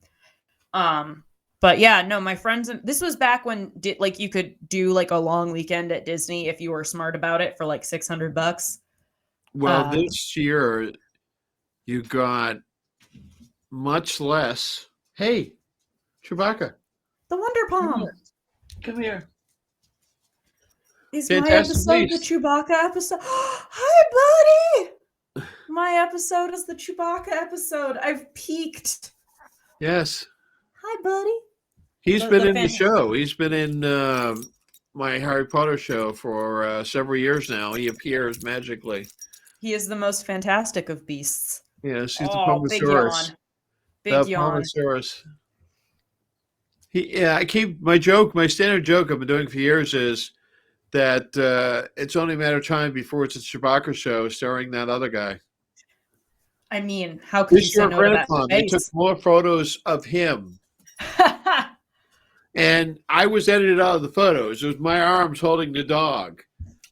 [SPEAKER 2] But yeah, no, my friends, this was back when like you could do like a long weekend at Disney if you were smart about it for like $600.
[SPEAKER 1] Well, this year you got much less. Hey, Chewbacca.
[SPEAKER 2] The Wonder Palm.
[SPEAKER 1] Come here.
[SPEAKER 2] Is
[SPEAKER 1] Fantastic
[SPEAKER 2] my episode
[SPEAKER 1] Beasts.
[SPEAKER 2] the Chewbacca episode? Hi, buddy. My episode is the Chewbacca episode. I've peaked.
[SPEAKER 1] Yes.
[SPEAKER 2] Hi, buddy.
[SPEAKER 1] He's been in the show. He's been in my Harry Potter show for several years now. He appears magically.
[SPEAKER 2] He is the most fantastic of beasts.
[SPEAKER 1] Yes, he's the
[SPEAKER 2] Big yawn.
[SPEAKER 1] Pumasaurus.
[SPEAKER 2] Big yawn.
[SPEAKER 1] Pumasaurus. My standard joke I've been doing for years is that it's only a matter of time before it's a Chewbacca show starring that other guy.
[SPEAKER 2] I mean, how could you say no to that face?
[SPEAKER 1] They took more photos of him. And I was edited out of the photos. It was my arms holding the dog.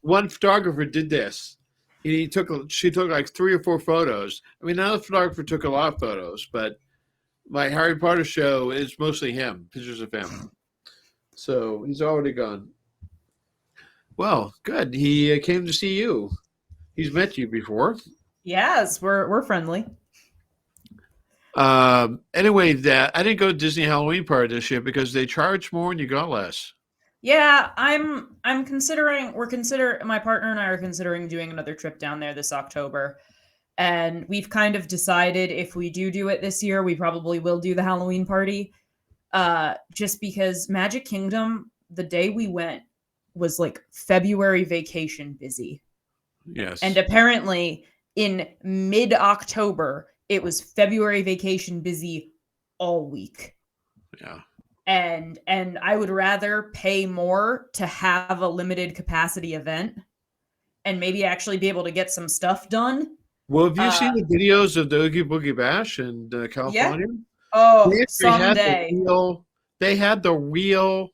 [SPEAKER 1] One photographer did this. She took like 3 or 4 photos. I mean, another photographer took a lot of photos, but my Harry Potter show is mostly him, pictures of him. So he's already gone. Well, good. He came to see you. He's met you before.
[SPEAKER 2] Yes, we're friendly.
[SPEAKER 1] Anyway, I didn't go to Disney Halloween party this year because they charge more and you got less.
[SPEAKER 2] Yeah, I'm considering my partner and I are considering doing another trip down there this October. And we've kind of decided if we do it this year, we probably will do the Halloween party. Just because Magic Kingdom, the day we went was like February vacation busy.
[SPEAKER 1] Yes.
[SPEAKER 2] And apparently in mid-October, it was February vacation busy all week.
[SPEAKER 1] Yeah.
[SPEAKER 2] And I would rather pay more to have a limited capacity event and maybe actually be able to get some stuff done.
[SPEAKER 1] Well, have you seen the videos of the Oogie Boogie Bash in California?
[SPEAKER 2] Yeah. Oh, someday.
[SPEAKER 1] They had the real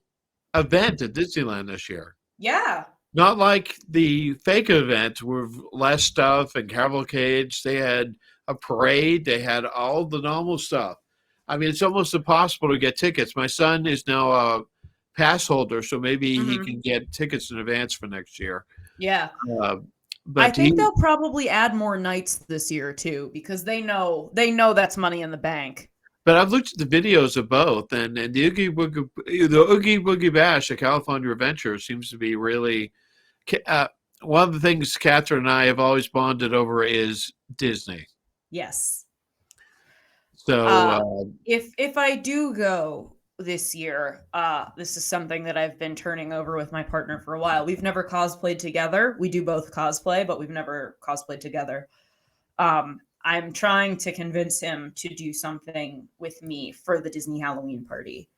[SPEAKER 1] event at Disneyland this year.
[SPEAKER 2] Yeah.
[SPEAKER 1] Not like the fake event with less stuff and cavalcades. They had a parade. They had all the normal stuff. I mean, it's almost impossible to get tickets. My son is now a pass holder, so maybe he can get tickets in advance for next year.
[SPEAKER 2] Yeah.
[SPEAKER 1] But
[SPEAKER 2] I think they'll probably add more nights this year too, because they know that's money in the bank.
[SPEAKER 1] But I've looked at the videos of both, and the Oogie Boogie Bash at California Adventure seems to be really one of the things Kathryn and I have always bonded over is Disney.
[SPEAKER 2] Yes.
[SPEAKER 1] So
[SPEAKER 2] if I do go this year, this is something that I've been turning over with my partner for a while. We've never cosplayed together. We do both cosplay, but we've never cosplayed together. I'm trying to convince him to do something with me for the Disney Halloween party.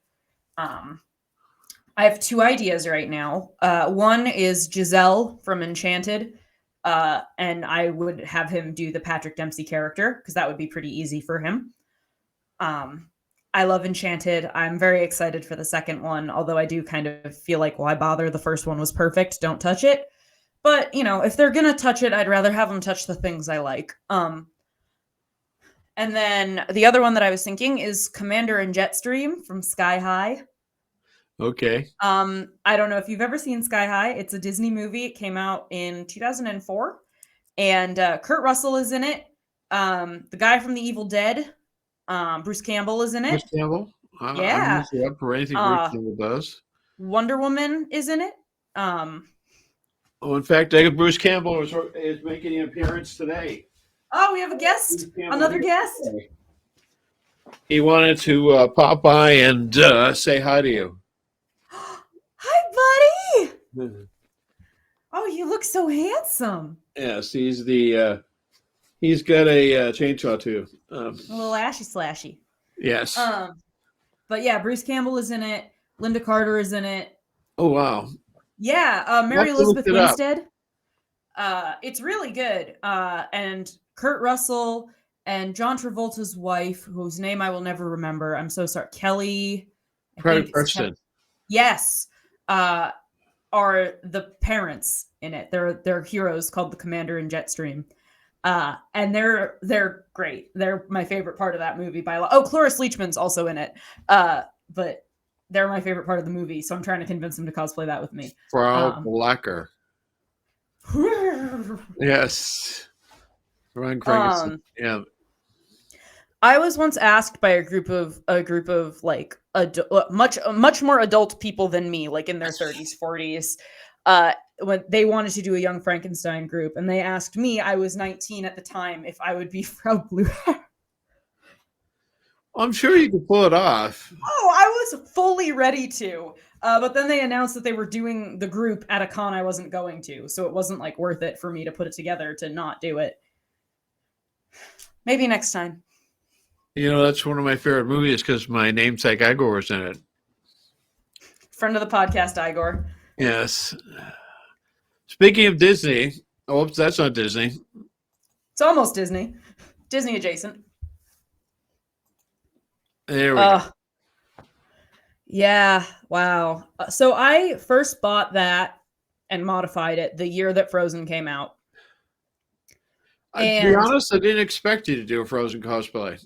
[SPEAKER 2] I have 2 ideas right now. One is Giselle from Enchanted. And I would have him do the Patrick Dempsey character because that would be pretty easy for him. I love Enchanted. I'm very excited for the second one, although I do kind of feel like, why bother? The first one was perfect. Don't touch it. But, if they're going to touch it, I'd rather have them touch the things I like. And then the other one that I was thinking is Commander and Jetstream from Sky High.
[SPEAKER 1] Okay.
[SPEAKER 2] I don't know if you've ever seen Sky High. It's a Disney movie. It came out in 2004. And Kurt Russell is in it. The guy from The Evil Dead, Bruce Campbell, is in
[SPEAKER 1] Bruce
[SPEAKER 2] it.
[SPEAKER 1] Campbell? I'm
[SPEAKER 2] Yeah.
[SPEAKER 1] usually up for anything Bruce Campbell does.
[SPEAKER 2] Wonder Woman is in it.
[SPEAKER 1] In fact, Bruce Campbell is making an appearance today.
[SPEAKER 2] Oh, we have a guest. Another guest.
[SPEAKER 1] Today. He wanted to pop by and say hi to you.
[SPEAKER 2] Hi, buddy. Oh, you look so handsome.
[SPEAKER 1] Yes, he's the. He's got a chainsaw too.
[SPEAKER 2] A little ashy slashy.
[SPEAKER 1] Yes.
[SPEAKER 2] But yeah, Bruce Campbell is in it. Linda Carter is in it.
[SPEAKER 1] Oh wow.
[SPEAKER 2] Yeah, Mary Elizabeth Winstead. It's really good. And Kurt Russell and John Travolta's wife, whose name I will never remember. I'm so sorry. Kelly.
[SPEAKER 1] Preston.
[SPEAKER 2] Yes. Are the parents in it. They're heroes called the Commander and Jetstream. And they're great. They're my favorite part of that movie by a lot. Oh, Cloris Leachman's also in it. But they're my favorite part of the movie, so I'm trying to convince them to cosplay that with me.
[SPEAKER 1] Frau Blacker. Yes. Ryan Craig. Yeah.
[SPEAKER 2] I was once asked by a group of like much more adult people than me, like in their 30s, 40s, when they wanted to do a Young Frankenstein group, and they asked me, I was 19 at the time, if I would be Frau Blucher.
[SPEAKER 1] I'm sure you could pull it off.
[SPEAKER 2] Oh, I was fully ready to. But then they announced that they were doing the group at a con I wasn't going to, so it wasn't like worth it for me to put it together to not do it. Maybe next time.
[SPEAKER 1] That's one of my favorite movies because my namesake Igor was in it.
[SPEAKER 2] Friend of the podcast, Igor.
[SPEAKER 1] Yes. Speaking of Disney, that's not Disney.
[SPEAKER 2] It's almost Disney. Disney adjacent.
[SPEAKER 1] There we go.
[SPEAKER 2] Yeah, wow. So I first bought that and modified it the year that Frozen came out.
[SPEAKER 1] To be honest, I didn't expect you to do a Frozen cosplay.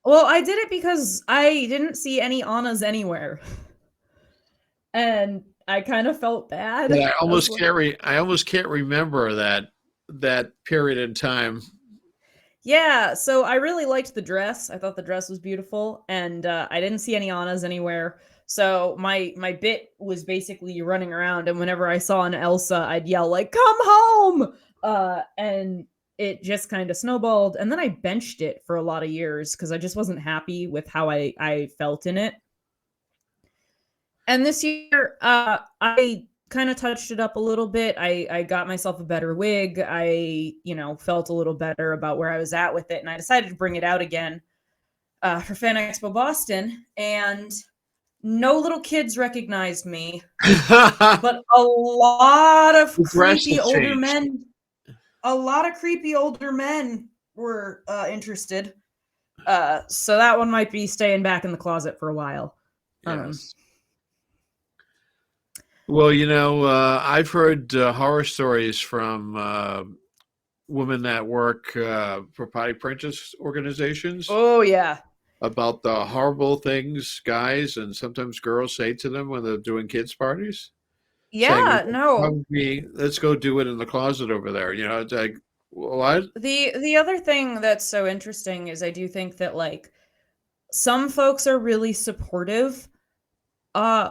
[SPEAKER 2] Well, I did it because I didn't see any Annas anywhere. And I kind of felt bad.
[SPEAKER 1] Yeah, I almost can't remember that period in time.
[SPEAKER 2] Yeah, so I really liked the dress. I thought the dress was beautiful, and I didn't see any Annas anywhere. So my bit was basically running around, and whenever I saw an Elsa, I'd yell like, "Come home!" And it just kind of snowballed. And then I benched it for a lot of years because I just wasn't happy with how I felt in it. And this year, I kind of touched it up a little bit. I got myself a better wig. I, felt a little better about where I was at with it. And I decided to bring it out again for Fan Expo Boston. And no little kids recognized me, but a lot of creepy older men. A lot of creepy older men were interested. So that one might be staying back in the closet for a while.
[SPEAKER 1] Yes. Well, I've heard horror stories from women that work for potty apprentice organizations.
[SPEAKER 2] Oh, yeah.
[SPEAKER 1] About the horrible things guys and sometimes girls say to them when they're doing kids' parties.
[SPEAKER 2] Yeah,
[SPEAKER 1] saying, let's go do it in the closet over there. It's like, what?
[SPEAKER 2] The other thing that's so interesting is I do think that, like, some folks are really supportive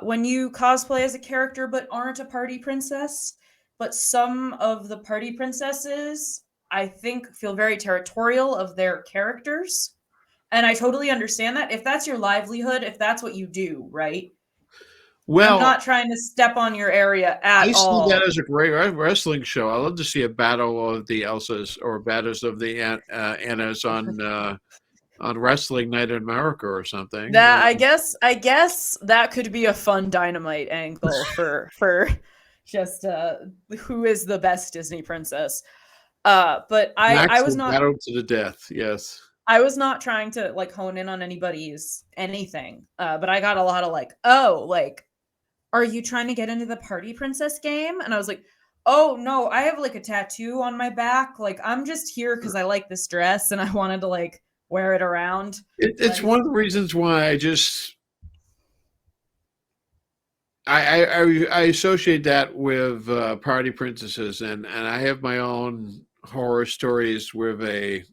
[SPEAKER 2] when you cosplay as a character but aren't a party princess. But some of the party princesses, I think, feel very territorial of their characters. And I totally understand that. If that's your livelihood, if that's what you do, right? Well, I'm not trying to step on your area at all.
[SPEAKER 1] I see that as a great wrestling show. I love to see a battle of the Elsas or battles of the Annas on Wrestling Night in America or something.
[SPEAKER 2] That I guess that could be a fun Dynamite angle for just who is the best Disney princess. But I
[SPEAKER 1] Max
[SPEAKER 2] was
[SPEAKER 1] will
[SPEAKER 2] not
[SPEAKER 1] battle to the death. Yes.
[SPEAKER 2] I was not trying to like hone in on anybody's anything. But I got a lot of like, oh, like, are you trying to get into the party princess game? And I was like, oh no, I have like a tattoo on my back. Like, I'm just here because I like this dress and I wanted to like wear it around.
[SPEAKER 1] It's
[SPEAKER 2] Like,
[SPEAKER 1] one of the reasons why I associate that with party princesses, and I have my own horror stories with a.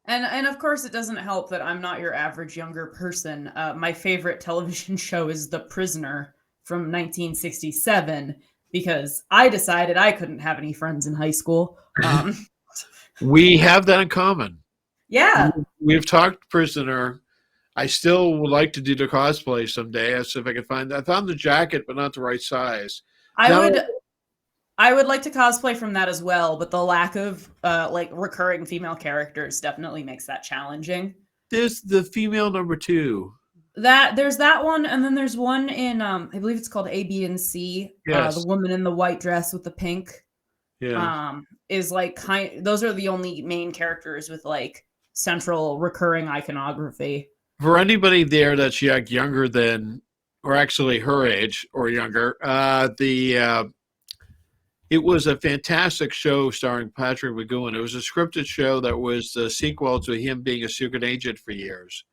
[SPEAKER 2] and of course, it doesn't help that I'm not your average younger person. My favorite television show is The Prisoner from 1967 because I decided I couldn't have any friends in high school.
[SPEAKER 1] We have that in common.
[SPEAKER 2] Yeah,
[SPEAKER 1] We've talked prisoner. I still would like to do the cosplay someday. I see if I can find. I found the jacket, but not the right size.
[SPEAKER 2] I
[SPEAKER 1] Now,
[SPEAKER 2] would I would like to cosplay from that as well, but the lack of like recurring female characters definitely makes that challenging.
[SPEAKER 1] there's the female number two.
[SPEAKER 2] That there's that one, and then there's one in I believe it's called A, B, and C. The
[SPEAKER 1] Yes.
[SPEAKER 2] woman in the white dress with the pink
[SPEAKER 1] Yeah.
[SPEAKER 2] is like those are the only main characters with like central recurring iconography.
[SPEAKER 1] For anybody there that's younger than, or actually her age or younger, it was a fantastic show starring Patrick McGowan. It was a scripted show that was the sequel to him being a secret agent for years.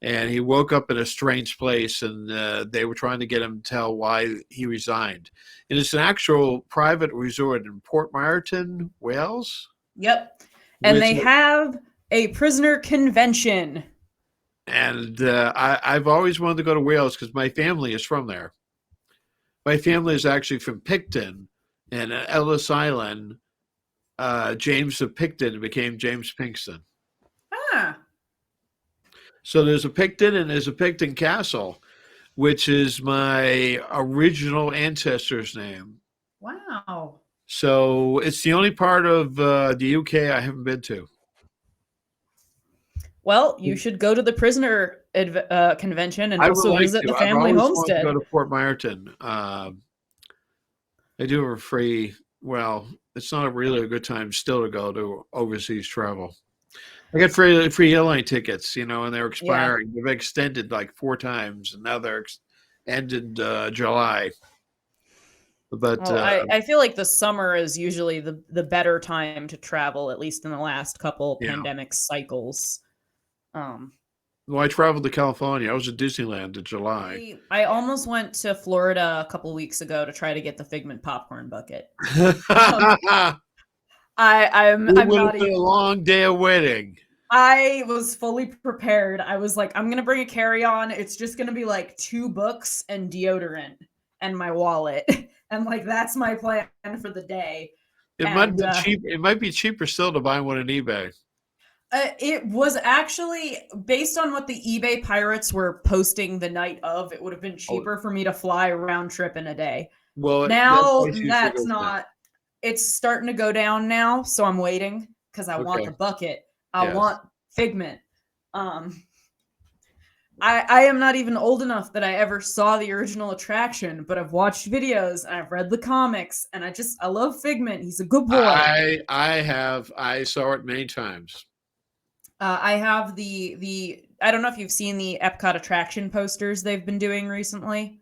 [SPEAKER 1] And he woke up in a strange place, and they were trying to get him to tell why he resigned. And it's an actual private resort in Port Myreton, Wales.
[SPEAKER 2] Yep, and
[SPEAKER 1] With
[SPEAKER 2] they have a prisoner convention.
[SPEAKER 1] and I've always wanted to go to Wales because my family is from there. My family is actually from Picton, and Ellis Island. James of Picton became James Pinkston.
[SPEAKER 2] Ah,
[SPEAKER 1] So there's a Picton and there's a Picton Castle, which is my original ancestor's name.
[SPEAKER 2] wow.
[SPEAKER 1] So it's the only part of the UK I haven't been to.
[SPEAKER 2] Well, you should go to the prisoner convention and
[SPEAKER 1] I would
[SPEAKER 2] also
[SPEAKER 1] like
[SPEAKER 2] visit
[SPEAKER 1] to.
[SPEAKER 2] the
[SPEAKER 1] I've
[SPEAKER 2] family
[SPEAKER 1] always wanted to
[SPEAKER 2] homestead.
[SPEAKER 1] go to Port Myreton. They do have a free. Well, it's not really a good time still to go to overseas travel. I got free airline tickets, and they're
[SPEAKER 2] Yeah.
[SPEAKER 1] expiring. They've extended like 4 times, and now they're ended July. But
[SPEAKER 2] Well, I feel like the summer is usually the better time to travel, at least in the last couple
[SPEAKER 1] yeah,
[SPEAKER 2] pandemic cycles. Um,
[SPEAKER 1] well, I traveled to California. I was at Disneyland in July.
[SPEAKER 2] I almost went to Florida a couple weeks ago to try to get the Figment popcorn bucket.
[SPEAKER 1] It
[SPEAKER 2] I'm
[SPEAKER 1] would
[SPEAKER 2] not
[SPEAKER 1] have been
[SPEAKER 2] even.
[SPEAKER 1] a long day of waiting.
[SPEAKER 2] I was fully prepared. I was like, I'm gonna bring a carry-on. It's just gonna be like 2 books and deodorant and my wallet, and like that's my plan for the day.
[SPEAKER 1] It might
[SPEAKER 2] And
[SPEAKER 1] be cheap. It might be cheaper still to buy one on eBay.
[SPEAKER 2] it was actually based on what the eBay pirates were posting the night of. It would have been cheaper for me to fly round trip in a day.
[SPEAKER 1] Well, that
[SPEAKER 2] Now
[SPEAKER 1] price usually
[SPEAKER 2] that's
[SPEAKER 1] goes down.
[SPEAKER 2] not. It's starting to go down now, so I'm waiting because I want
[SPEAKER 1] Okay.
[SPEAKER 2] the bucket. I
[SPEAKER 1] Yes.
[SPEAKER 2] want Figment. I am not even old enough that I ever saw the original attraction, but I've watched videos and I've read the comics, and I love Figment. He's a good boy.
[SPEAKER 1] I saw it many times.
[SPEAKER 2] I have the I don't know if you've seen the Epcot attraction posters they've been doing recently.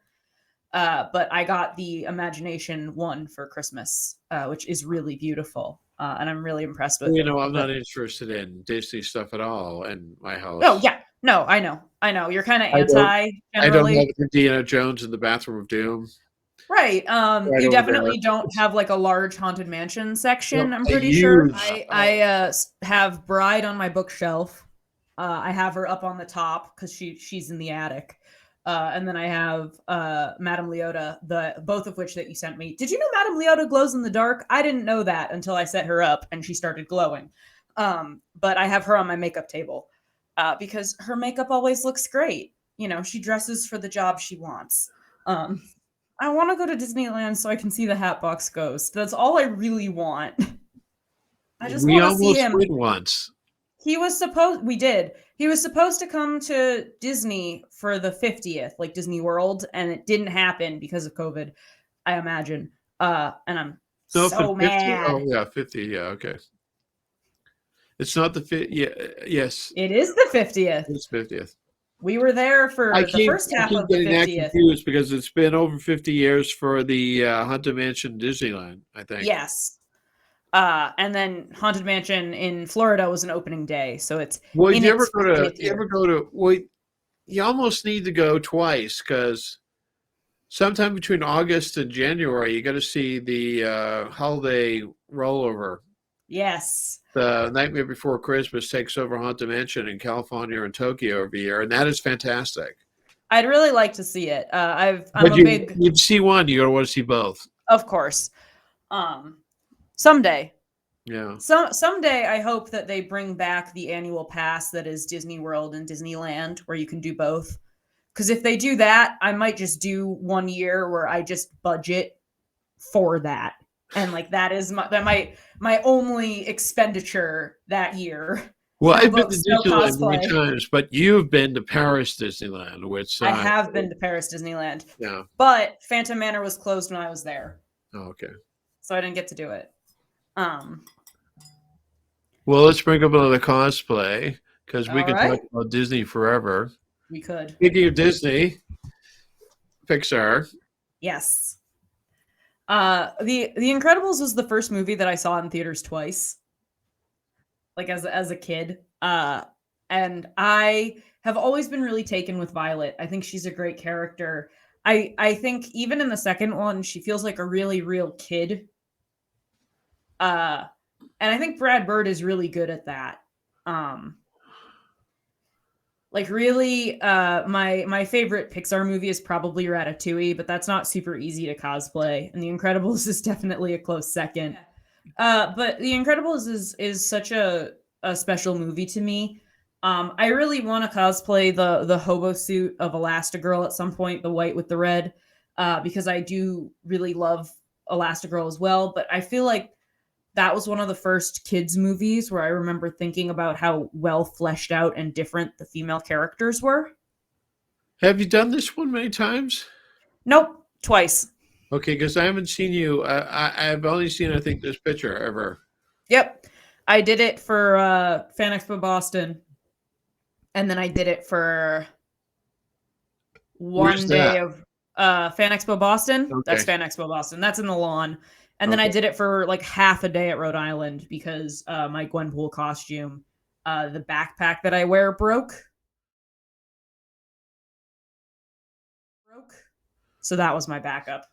[SPEAKER 2] But I got the Imagination one for Christmas, which is really beautiful, and I'm really impressed with it.
[SPEAKER 1] I'm
[SPEAKER 2] But
[SPEAKER 1] not interested in Disney stuff at all in my house.
[SPEAKER 2] oh yeah, no, I know. You're kind of
[SPEAKER 1] I don't.
[SPEAKER 2] anti
[SPEAKER 1] I don't
[SPEAKER 2] generally,
[SPEAKER 1] have Indiana Jones in the Bathroom of Doom.
[SPEAKER 2] right?
[SPEAKER 1] Right
[SPEAKER 2] You
[SPEAKER 1] over there.
[SPEAKER 2] definitely don't have like a large haunted mansion section.
[SPEAKER 1] No,
[SPEAKER 2] I'm
[SPEAKER 1] a
[SPEAKER 2] pretty sure.
[SPEAKER 1] huge.
[SPEAKER 2] I have Bride on my bookshelf. I have her up on the top because she's in the attic. And then I have Madame Leota, both of which that you sent me. Did you know Madame Leota glows in the dark? I didn't know that until I set her up and she started glowing. But I have her on my makeup table because her makeup always looks great. She dresses for the job she wants. I want to go to Disneyland so I can see the Hatbox Ghost. That's all I really want. I just
[SPEAKER 1] We
[SPEAKER 2] want to see
[SPEAKER 1] almost
[SPEAKER 2] him.
[SPEAKER 1] went once.
[SPEAKER 2] He was supposed to come to Disney for the 50th, like Disney World, and it didn't happen because of COVID, I imagine. And I'm
[SPEAKER 1] No, for
[SPEAKER 2] So
[SPEAKER 1] 50. Oh
[SPEAKER 2] mad.
[SPEAKER 1] yeah, 50. Yeah, okay. It's not the fit. Yeah, yes,
[SPEAKER 2] It is the 50th.
[SPEAKER 1] it's 50th.
[SPEAKER 2] We were there
[SPEAKER 1] I
[SPEAKER 2] for the
[SPEAKER 1] keep
[SPEAKER 2] first
[SPEAKER 1] I
[SPEAKER 2] half
[SPEAKER 1] keep
[SPEAKER 2] of the
[SPEAKER 1] getting that
[SPEAKER 2] 50th.
[SPEAKER 1] confused because it's been over 50 years for the Haunted Mansion Disneyland, I think.
[SPEAKER 2] Yes. And then Haunted Mansion in Florida was an opening day, so it's
[SPEAKER 1] Well,
[SPEAKER 2] in its 50th
[SPEAKER 1] you ever
[SPEAKER 2] year.
[SPEAKER 1] go to well, you almost need to go twice because sometime between August and January, you got to see the holiday rollover.
[SPEAKER 2] Yes.
[SPEAKER 1] The Nightmare Before Christmas takes over Haunted Mansion in California and Tokyo every year, and that is fantastic.
[SPEAKER 2] I'd really like to see it. I'm
[SPEAKER 1] But
[SPEAKER 2] a big,
[SPEAKER 1] you'd see one, you gotta want to see both.
[SPEAKER 2] of course. Um, someday.
[SPEAKER 1] Yeah.
[SPEAKER 2] Someday I hope that they bring back the annual pass that is Disney World and Disneyland where you can do both. Because if they do that, I might just do 1 year where I just budget for that. And like that is my only expenditure that year.
[SPEAKER 1] Well, I've been to
[SPEAKER 2] Snow
[SPEAKER 1] Disneyland many
[SPEAKER 2] cosplay.
[SPEAKER 1] times, but you've been to Paris Disneyland, which
[SPEAKER 2] I have been to Paris Disneyland,
[SPEAKER 1] yeah.
[SPEAKER 2] but Phantom Manor was closed when I was there,
[SPEAKER 1] Oh, okay.
[SPEAKER 2] so I didn't get to do it. Um,
[SPEAKER 1] Well, let's bring up another cosplay because we
[SPEAKER 2] all
[SPEAKER 1] could talk
[SPEAKER 2] right,
[SPEAKER 1] about Disney forever.
[SPEAKER 2] we could.
[SPEAKER 1] Speaking of Disney, Pixar.
[SPEAKER 2] Yes. The Incredibles was the first movie that I saw in theaters twice, like as a kid. And I have always been really taken with Violet. I think she's a great character. I think even in the second one, she feels like a really real kid. And I think Brad Bird is really good at that. Um, like really, my favorite Pixar movie is probably Ratatouille, but that's not super easy to cosplay. And The Incredibles is definitely a close second. But The Incredibles is such a special movie to me. I really want to cosplay the hobo suit of Elastigirl at some point, the white with the red, because I do really love Elastigirl as well. But I feel like that was one of the first kids movies where I remember thinking about how well fleshed out and different the female characters were.
[SPEAKER 1] Have you done this one many times?
[SPEAKER 2] Nope, twice.
[SPEAKER 1] Okay, because I haven't seen you. I've only seen, I think, this picture ever.
[SPEAKER 2] Yep. I did it for Fan Expo Boston. And then I did it for
[SPEAKER 1] Where's
[SPEAKER 2] one
[SPEAKER 1] that?
[SPEAKER 2] day of Fan Expo Boston.
[SPEAKER 1] Okay.
[SPEAKER 2] That's Fan Expo Boston. That's in the lawn. And then I
[SPEAKER 1] Okay.
[SPEAKER 2] did it for like half a day at Rhode Island because my Gwenpool costume, the backpack that I wear broke. So that was my backup.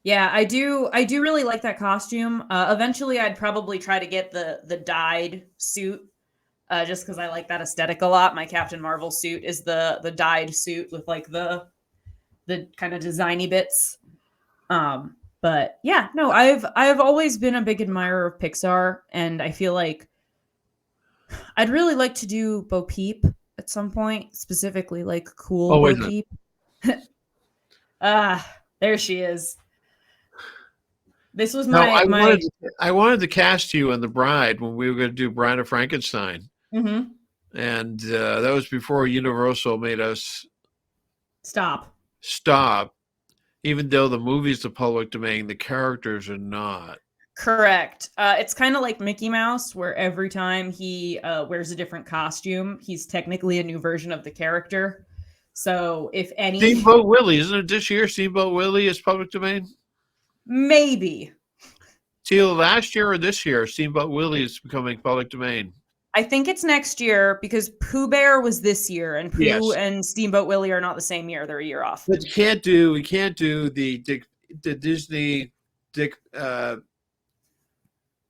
[SPEAKER 2] Yeah, I do really like that costume. Eventually I'd probably try to get the dyed suit. Just because I like that aesthetic a lot. My Captain Marvel suit is the dyed suit with like the kind of designy bits. But yeah, no, I've always been a big admirer of Pixar, and I feel like I'd really like to do Bo Peep at some point, specifically like cool
[SPEAKER 1] Oh, wait
[SPEAKER 2] Bo
[SPEAKER 1] a minute.
[SPEAKER 2] Peep. There she is. This was
[SPEAKER 1] No,
[SPEAKER 2] my
[SPEAKER 1] I wanted to cast you in The Bride when we were going to do Bride of Frankenstein,
[SPEAKER 2] mhm.
[SPEAKER 1] and that was before Universal made us
[SPEAKER 2] Stop.
[SPEAKER 1] stop. Even though the movie's the public domain, the characters are not.
[SPEAKER 2] Correct. It's kind of like Mickey Mouse, where every time he wears a different costume, he's technically a new version of the character. So, if any,
[SPEAKER 1] Steamboat Willie, isn't it this year? Steamboat Willie is public domain.
[SPEAKER 2] maybe.
[SPEAKER 1] It's either last year or this year. Steamboat Willie is becoming public domain.
[SPEAKER 2] I think it's next year because Pooh Bear was this year, and Pooh
[SPEAKER 1] Yes,
[SPEAKER 2] and Steamboat Willie are not the same year; they're a year off.
[SPEAKER 1] but you can't do the Disney Dick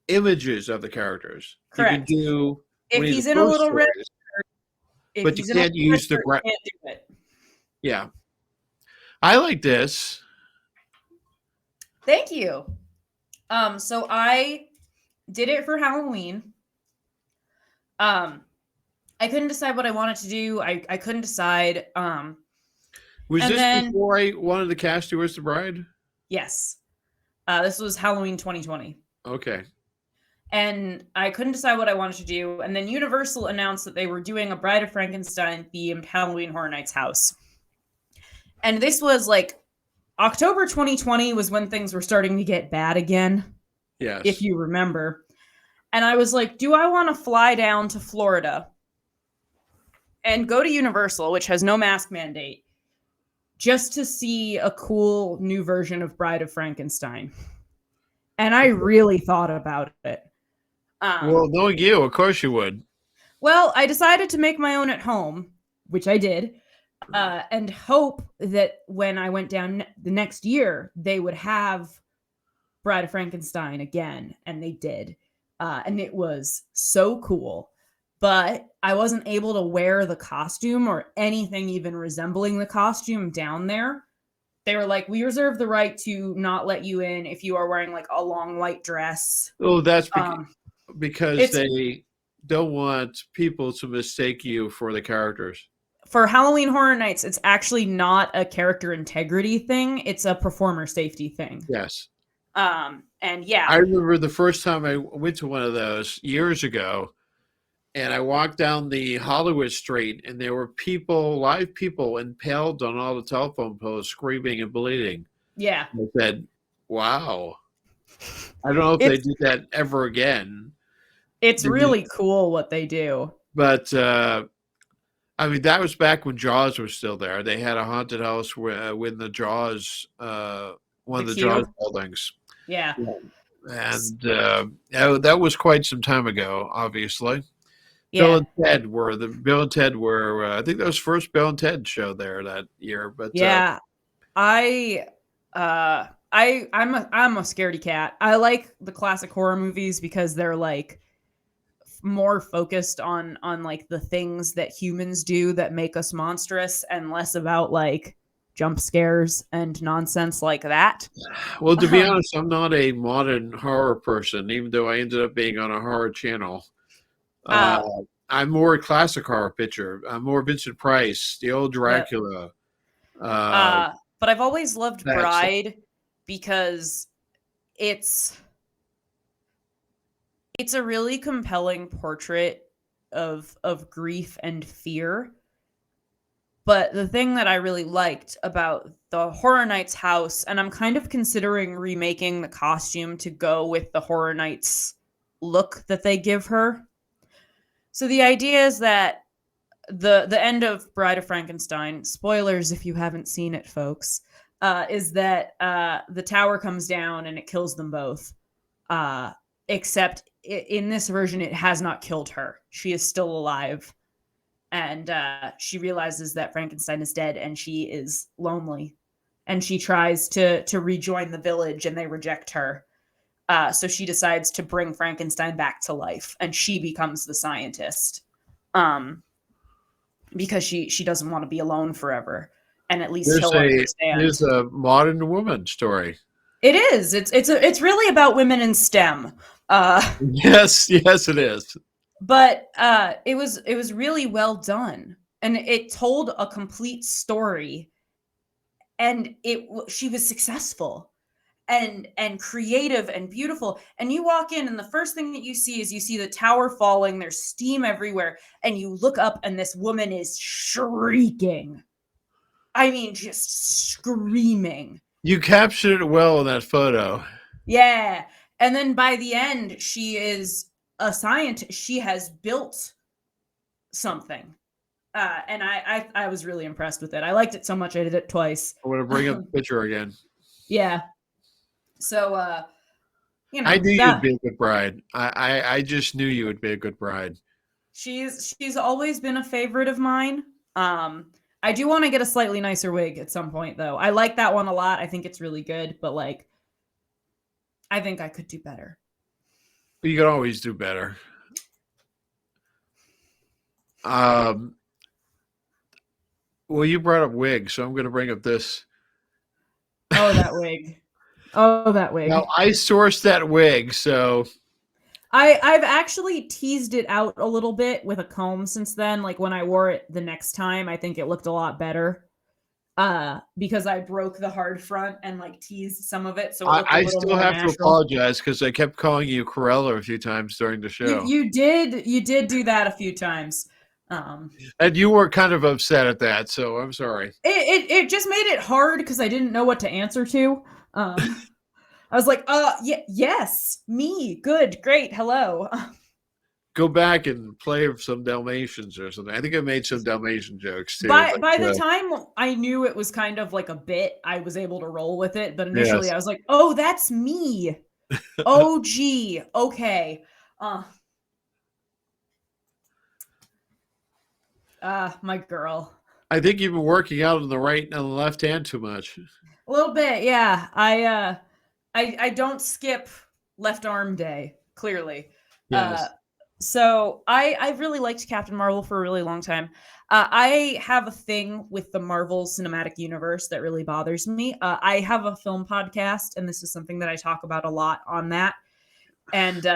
[SPEAKER 1] images of the characters. You can
[SPEAKER 2] Correct.
[SPEAKER 1] do
[SPEAKER 2] If
[SPEAKER 1] Winnie the
[SPEAKER 2] he's in a
[SPEAKER 1] Pooh
[SPEAKER 2] little red,
[SPEAKER 1] stories,
[SPEAKER 2] if
[SPEAKER 1] but you
[SPEAKER 2] he's in a
[SPEAKER 1] can't
[SPEAKER 2] little red
[SPEAKER 1] use the
[SPEAKER 2] shirt, you can't do it.
[SPEAKER 1] yeah. I like this.
[SPEAKER 2] Thank you. So I did it for Halloween. Um, I couldn't decide what I wanted to do. I couldn't decide.
[SPEAKER 1] Was
[SPEAKER 2] And
[SPEAKER 1] this
[SPEAKER 2] then
[SPEAKER 1] before I wanted to cast you as the bride?
[SPEAKER 2] yes, this was Halloween 2020.
[SPEAKER 1] Okay.
[SPEAKER 2] And I couldn't decide what I wanted to do. And then Universal announced that they were doing a Bride of Frankenstein themed Halloween Horror Nights house. And this was like October 2020 was when things were starting to get bad again. if
[SPEAKER 1] Yes.
[SPEAKER 2] you remember. And I was like, do I want to fly down to Florida and go to Universal, which has no mask mandate, just to see a cool new version of Bride of Frankenstein? And I really thought about it.
[SPEAKER 1] Well, knowing you, of course you would.
[SPEAKER 2] Well, I decided to make my own at home, which I did, and hope that when I went down the next year, they would have Bride of Frankenstein again. And they did. And it was so cool. But I wasn't able to wear the costume or anything even resembling the costume down there. They were like, we reserve the right to not let you in if you are wearing like a long white dress.
[SPEAKER 1] Oh, that's
[SPEAKER 2] Um,
[SPEAKER 1] because
[SPEAKER 2] it's
[SPEAKER 1] they don't want people to mistake you for the characters.
[SPEAKER 2] For Halloween Horror Nights, it's actually not a character integrity thing. It's a performer safety thing.
[SPEAKER 1] Yes.
[SPEAKER 2] And yeah.
[SPEAKER 1] I remember the first time I went to one of those years ago, and I walked down the Hollywood street, and there were people, live people, impaled on all the telephone poles, screaming and bleeding.
[SPEAKER 2] Yeah.
[SPEAKER 1] I said, wow. I don't know if they
[SPEAKER 2] It's
[SPEAKER 1] do that ever again.
[SPEAKER 2] it's
[SPEAKER 1] Did you-
[SPEAKER 2] really cool what they do.
[SPEAKER 1] But I mean, that was back when Jaws was still there. They had a haunted house when the Jaws, one of
[SPEAKER 2] The
[SPEAKER 1] the Jaws
[SPEAKER 2] queue.
[SPEAKER 1] buildings,
[SPEAKER 2] Yeah.
[SPEAKER 1] and that was quite some time ago. Obviously,
[SPEAKER 2] Yeah.
[SPEAKER 1] Bill and Ted were. I think that was first Bill and Ted show there that year. But
[SPEAKER 2] Yeah. I'm a scaredy cat. I like the classic horror movies because they're like more focused on like the things that humans do that make us monstrous and less about like jump scares and nonsense like that.
[SPEAKER 1] well, to be honest, I'm not a modern horror person, even though I ended up being on a horror channel. Uh,
[SPEAKER 2] Uh,
[SPEAKER 1] I'm more a classic horror picture. I'm more Vincent Price, the old
[SPEAKER 2] yep.
[SPEAKER 1] Dracula. Uh,
[SPEAKER 2] But I've always loved
[SPEAKER 1] that's
[SPEAKER 2] Bride because it's it's a really compelling portrait of grief and fear. But the thing that I really liked about the Horror Nights house, and I'm kind of considering remaking the costume to go with the Horror Nights look that they give her. So the idea is that the end of Bride of Frankenstein, spoilers if you haven't seen it, folks, is that the tower comes down and it kills them both. Except in this version, it has not killed her. She is still alive. And she realizes that Frankenstein is dead and she is lonely. And she tries to rejoin the village and they reject her. So she decides to bring Frankenstein back to life and she becomes the scientist. Because she doesn't want to be alone forever. And at least he'll understand.
[SPEAKER 1] There's a modern woman story.
[SPEAKER 2] It is. It's really about women in STEM.
[SPEAKER 1] Yes, yes, it is.
[SPEAKER 2] But it was really well done, and it told a complete story, and she was successful, and creative and beautiful. And you walk in, and the first thing that you see the tower falling. There's steam everywhere, and you look up, and this woman is shrieking. I mean, just screaming.
[SPEAKER 1] You captured it well in that photo.
[SPEAKER 2] Yeah. And then by the end, she is a scientist. She has built something. And I was really impressed with it. I liked it so much I did it twice.
[SPEAKER 1] I want to bring up the picture again.
[SPEAKER 2] Yeah. So
[SPEAKER 1] I knew you'd be a good bride. I just knew you would be a good bride.
[SPEAKER 2] She's always been a favorite of mine. I do want to get a slightly nicer wig at some point though. I like that one a lot. I think it's really good, but like I think I could do better.
[SPEAKER 1] You can always do better. Well, you brought up wigs, so I'm going to bring up this.
[SPEAKER 2] Oh, that wig. Oh, that wig.
[SPEAKER 1] Now, I sourced that wig, so
[SPEAKER 2] I've actually teased it out a little bit with a comb since then. Like when I wore it the next time, I think it looked a lot better. Because I broke the hard front and like teased some of it, so it looked a
[SPEAKER 1] I
[SPEAKER 2] little
[SPEAKER 1] still
[SPEAKER 2] more
[SPEAKER 1] have
[SPEAKER 2] natural.
[SPEAKER 1] to apologize because I kept calling you Corella a few times during the show.
[SPEAKER 2] You did do that a few times.
[SPEAKER 1] And you were kind of upset at that, so I'm sorry.
[SPEAKER 2] It just made it hard because I didn't know what to answer to. I was like, yes, me. Good, great, hello.
[SPEAKER 1] Go back and play some Dalmatians or something. I think I made some Dalmatian jokes too,
[SPEAKER 2] By
[SPEAKER 1] but
[SPEAKER 2] the time I knew it was kind of like a bit, I was able to roll with it. But initially,
[SPEAKER 1] yes.
[SPEAKER 2] I was like, "Oh, that's me. Oh, gee, okay." Uh, my girl.
[SPEAKER 1] I think you've been working out on the right and on the left hand too much.
[SPEAKER 2] A little bit, yeah. I don't skip left arm day, clearly. Uh
[SPEAKER 1] Yes.
[SPEAKER 2] so I really liked Captain Marvel for a really long time. I have a thing with the Marvel Cinematic Universe that really bothers me. I have a film podcast, and this is something that I talk about a lot on that. And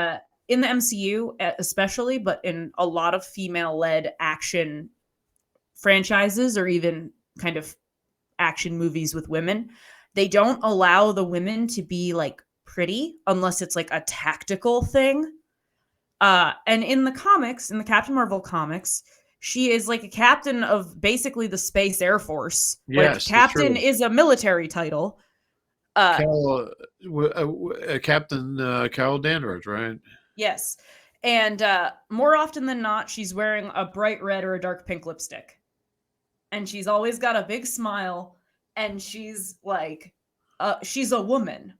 [SPEAKER 2] in the MCU, especially, but in a lot of female-led action franchises, or even kind of action movies with women, they don't allow the women to be like pretty unless it's like a tactical thing. And in the comics, in the Captain Marvel comics, she is like a captain of basically the Space Air Force. Like
[SPEAKER 1] Yes, it's
[SPEAKER 2] captain
[SPEAKER 1] true.
[SPEAKER 2] is a military title. Uh,
[SPEAKER 1] Captain Carol Danvers, right?
[SPEAKER 2] yes. And more often than not, she's wearing a bright red or a dark pink lipstick. And she's always got a big smile. And she's like, she's a woman.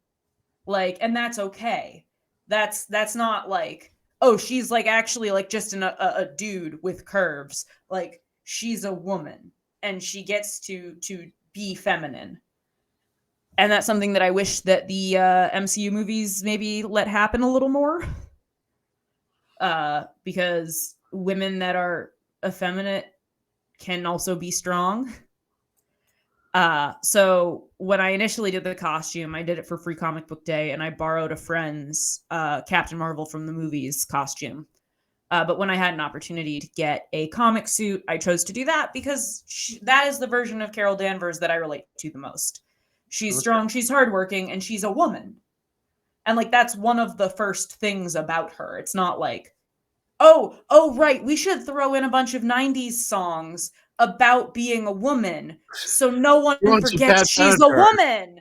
[SPEAKER 2] Like, and that's okay. That's not like, oh, she's like actually like just a dude with curves. Like, she's a woman and she gets to be feminine. And that's something that I wish that the MCU movies maybe let happen a little more. Because women that are effeminate can also be strong. So when I initially did the costume, I did it for Free Comic Book Day, and I borrowed a friend's Captain Marvel from the movies costume. But when I had an opportunity to get a comic suit, I chose to do that because that is the version of Carol Danvers that I relate to the most. She's
[SPEAKER 1] Okay.
[SPEAKER 2] strong, she's hardworking, and she's a woman. And like that's one of the first things about her. It's not like, oh, right, we should throw in a bunch of 90s songs about being a woman so no one
[SPEAKER 1] You want some
[SPEAKER 2] forgets
[SPEAKER 1] Pat
[SPEAKER 2] she's a
[SPEAKER 1] Benatar?
[SPEAKER 2] woman.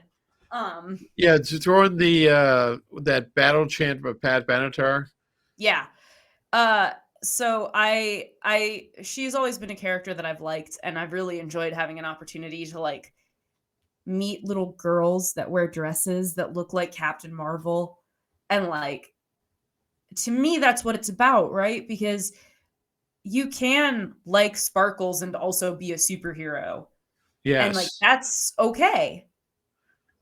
[SPEAKER 2] Um,
[SPEAKER 1] Yeah, to throw in the that battle chant of Pat Benatar.
[SPEAKER 2] yeah. Uh, so she's always been a character that I've liked, and I've really enjoyed having an opportunity to like meet little girls that wear dresses that look like Captain Marvel. And like, to me, that's what it's about, right? Because you can like sparkles and also be a superhero. And like
[SPEAKER 1] Yes.
[SPEAKER 2] that's okay.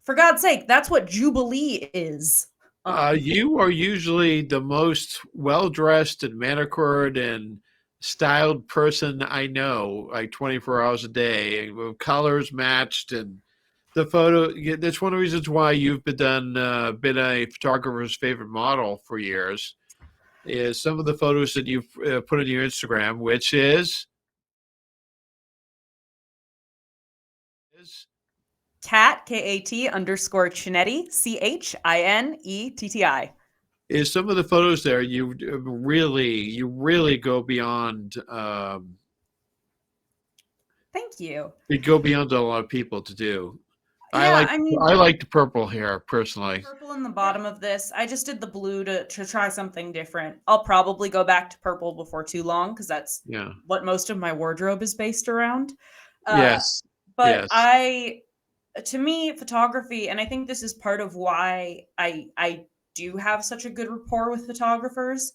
[SPEAKER 2] For God's sake, that's what Jubilee is.
[SPEAKER 1] You are usually the most well dressed and manicured and styled person I know, like 24 hours a day, with colors matched and the photo. That's one of the reasons why you've been a photographer's favorite model for years. Is some of the photos that you've put on your Instagram, which is
[SPEAKER 2] Cat, Kat underscore Chinetti, Chinetti.
[SPEAKER 1] is some of the photos there you really go beyond
[SPEAKER 2] Thank you.
[SPEAKER 1] you go beyond a lot of people to do. I
[SPEAKER 2] Yeah,
[SPEAKER 1] like
[SPEAKER 2] I mean,
[SPEAKER 1] I like the purple hair personally.
[SPEAKER 2] purple in the bottom of this. I just did the blue to try something different. I'll probably go back to purple before too long because that's
[SPEAKER 1] Yeah.
[SPEAKER 2] what most of my wardrobe is based around. Uh,
[SPEAKER 1] Yes.
[SPEAKER 2] but
[SPEAKER 1] Yes.
[SPEAKER 2] to me, photography, and I think this is part of why I do have such a good rapport with photographers,